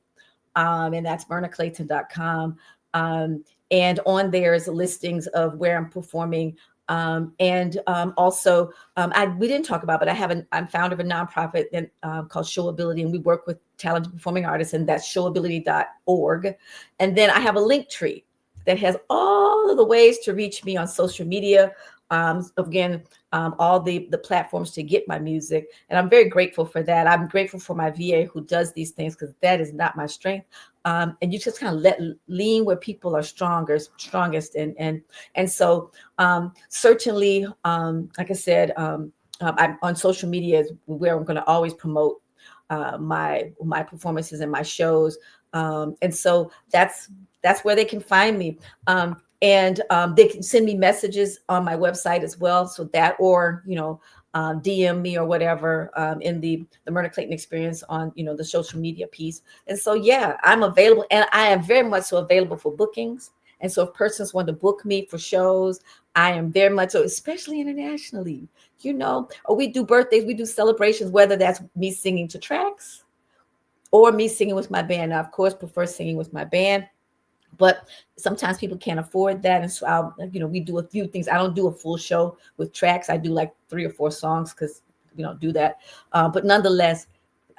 [SPEAKER 2] And that's myrnaclayton.com. And on there is listings of where I'm performing. And also, we didn't talk about, but I'm founder of a nonprofit called Showability, and we work with talented performing artists, and that's showability.org. And then I have a link tree that has all of the ways to reach me on social media. Again, all the platforms to get my music. And I'm very grateful for that. I'm grateful for my VA who does these things, because that is not my strength. And you just kind of lean where people are strongest. And so certainly, like I said, I'm on social media is where I'm going to always promote my performances and my shows. And so that's where they can find me. And they can send me messages on my website as well. So that, or, DM me or whatever in the Myrna Clayton Experience on, the social media piece. And so, yeah, I'm available, and I am very much so available for bookings. And so if persons want to book me for shows, I am very much so, especially internationally, or we do birthdays, we do celebrations, whether that's me singing to tracks or me singing with my band. Now, of course, prefer singing with my band. But sometimes people can't afford that. And so we do a few things. I don't do a full show with tracks. I do like 3 or 4 songs because we don't do that. But nonetheless,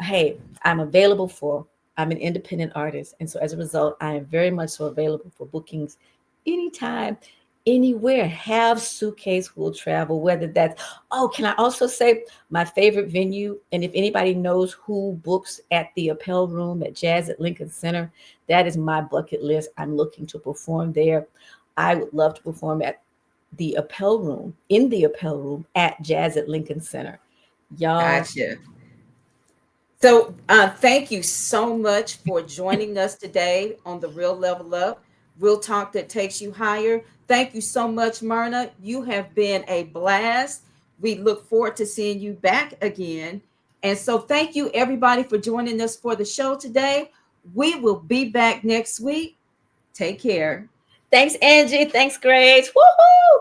[SPEAKER 2] hey, I'm an independent artist. And so as a result, I am very much so available for bookings anytime, anywhere. Have Suitcase will travel, whether that's, can I also say my favorite venue? And if anybody knows who books at the Appel Room at Jazz at Lincoln Center, that is my bucket list. I'm looking to perform there. I would love to perform at the Appel Room, in the Appel Room at Jazz at Lincoln Center. Y'all.
[SPEAKER 1] Gotcha. So thank you so much for joining us today on the Real Level Up, Real Talk that takes you higher. Thank you so much, Myrna. You have been a blast. We look forward to seeing you back again. And so thank you, everybody, for joining us for the show today. We will be back next week. Take care.
[SPEAKER 2] Thanks, Angie. Thanks, Grace. Woohoo!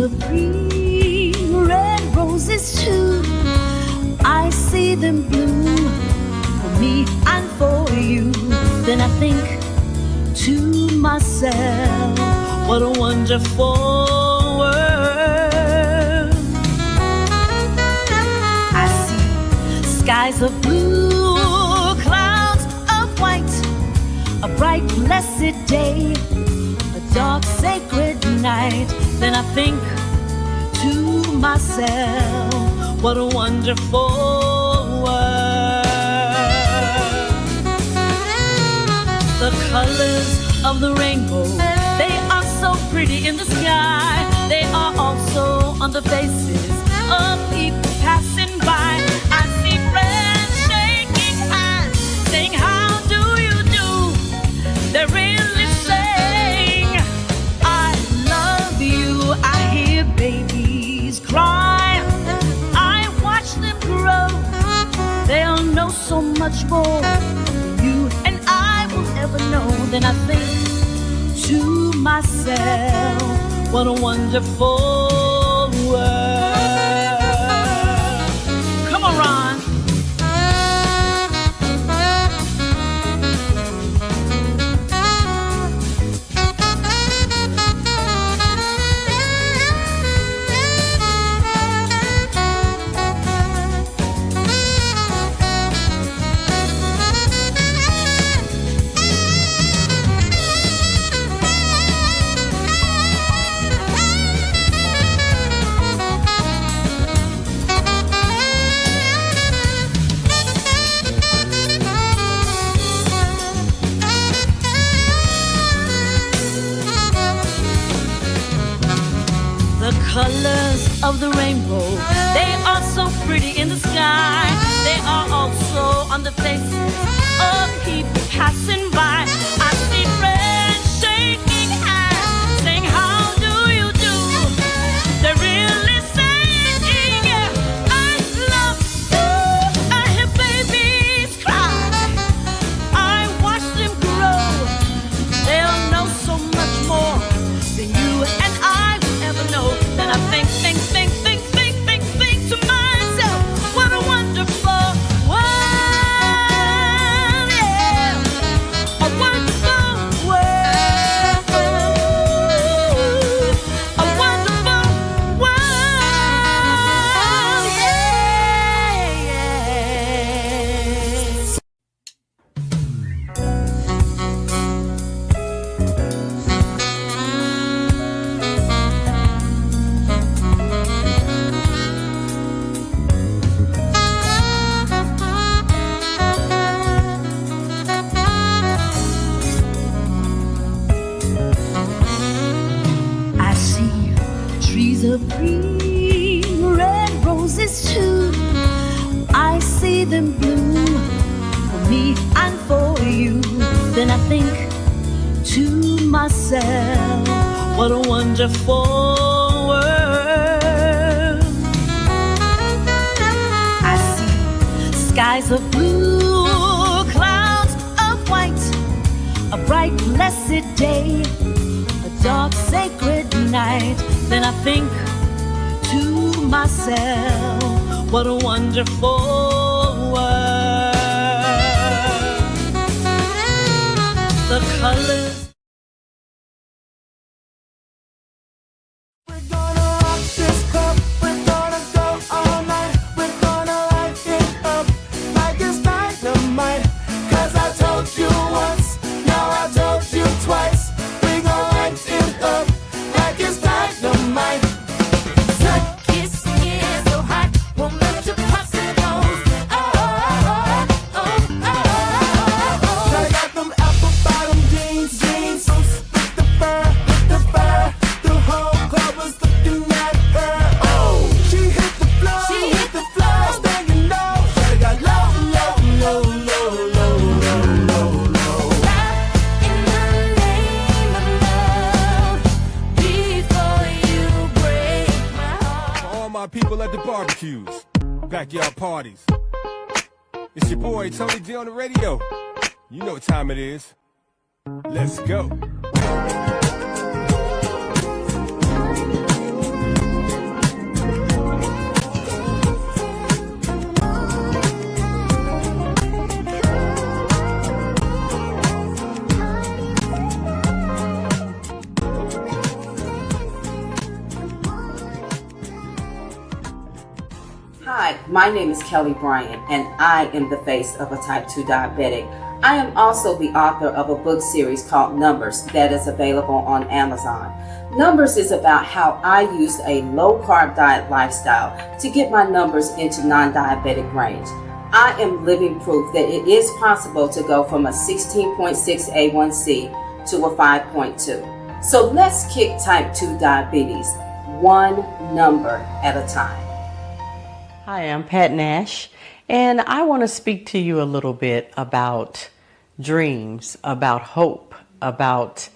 [SPEAKER 3] Of green, red roses too. I see them bloom for me and for you. Then I think to myself, what a wonderful world. I see skies of blue, clouds of white, a bright blessed day, a dark sacred night. Then I think to myself, what a wonderful world. of the rainbow, they are so pretty in the sky. They are also on the faces of people passing by. I see friends shaking hands, saying, how do you do? They're really saying, I love you. I hear babies cry. I watch them grow. They'll know so much more than you and I will ever know. Then I think to myself, what a wonderful world. Come on, Ron. The colors of the rainbow, they are so pretty in the sky. They are also on the faces of people passing by. I see friends shaking hands, saying, how do you do? They're really saying, yeah, I love you. I hear babies cry. I watch them grow. They'll know so much more than you and I will ever know. Then I think to myself, what a wonderful world, yeah, a wonderful world, a wonderful world, yeah. I see trees of green, red roses too. I see them bloom for me and for you. Then I think to myself, what a wonderful world. I see skies of blue, clouds of white, a bright blessed day, a dark sacred night. Then I think to myself, what a wonderful world. The colors.
[SPEAKER 19] We're gonna rock this club. We're gonna go all night. We're gonna light it up like it's dynamite. 'Cause I told you once, now I told you twice. We gon' light it up like it's dynamite. Sun kiss is so hot, won't let you pass it nose. Oh, oh, oh, oh, oh, oh. I got them apple bottom jeans with the fur, The whole club was looking at her. Oh, she hit the floor, Next thing you know, she got low, low, low, low, low, low, low, low. In the name of love, before you break my heart.
[SPEAKER 20] For all my people at the barbecues, backyard parties. It's your boy Tony D on the radio. You know what time it is. Let's go.
[SPEAKER 2] Hi, my name is Kelly Bryant, and I am the face of a type 2 diabetic. I am also the author of a book series called Numbers that is available on Amazon. Numbers is about how I used a low-carb diet lifestyle to get my numbers into non-diabetic range. I am living proof that it is possible to go from a 16.6 A1C
[SPEAKER 1] to a 5.2. So let's kick type 2 diabetes one number at a time.
[SPEAKER 4] Hi, I'm Pat Nash, and I want to speak to you a little bit about dreams, about hope, about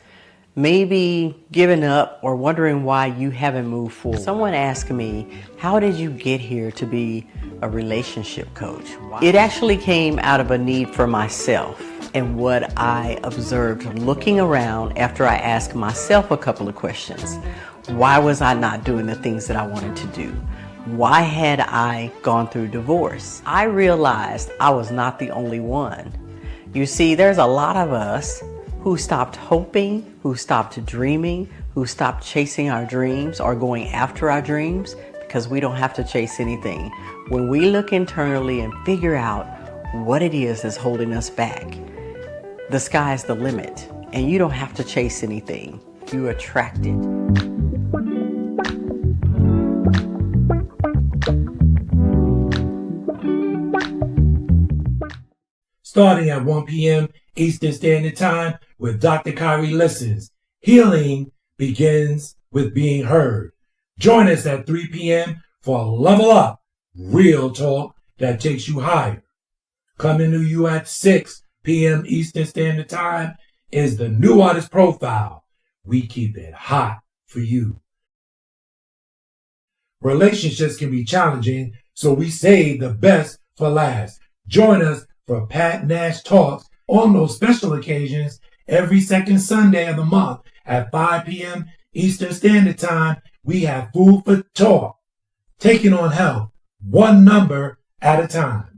[SPEAKER 4] maybe giving up or wondering why you haven't moved forward. Someone asked me, how did you get here to be a relationship coach? It actually came out of a need for myself and what I observed looking around after I asked myself a couple of questions. Why was I not doing the things that I wanted to do? Why had I gone through divorce? I realized I was not the only one. You see, there's a lot of us who stopped hoping, who stopped dreaming, who stopped chasing our dreams or going after our dreams because we don't have to chase anything. When we look internally and figure out what it is that's holding us back, the sky's the limit, and you don't have to chase anything. You attract it.
[SPEAKER 5] Starting at 1 p.m. Eastern Standard Time with Dr. Kyrie Listens. Healing begins with being heard. Join us at 3 p.m. for Level Up, real talk that takes you higher. Coming to you at 6 p.m. Eastern Standard Time is the New Artist Profile. We keep it hot for you. Relationships can be challenging, so we save the best for last. Join us for Pat Nash Talks on those special occasions every second Sunday of the month at 5 p.m. Eastern Standard Time. We have food for talk, taking on health, one number at a time.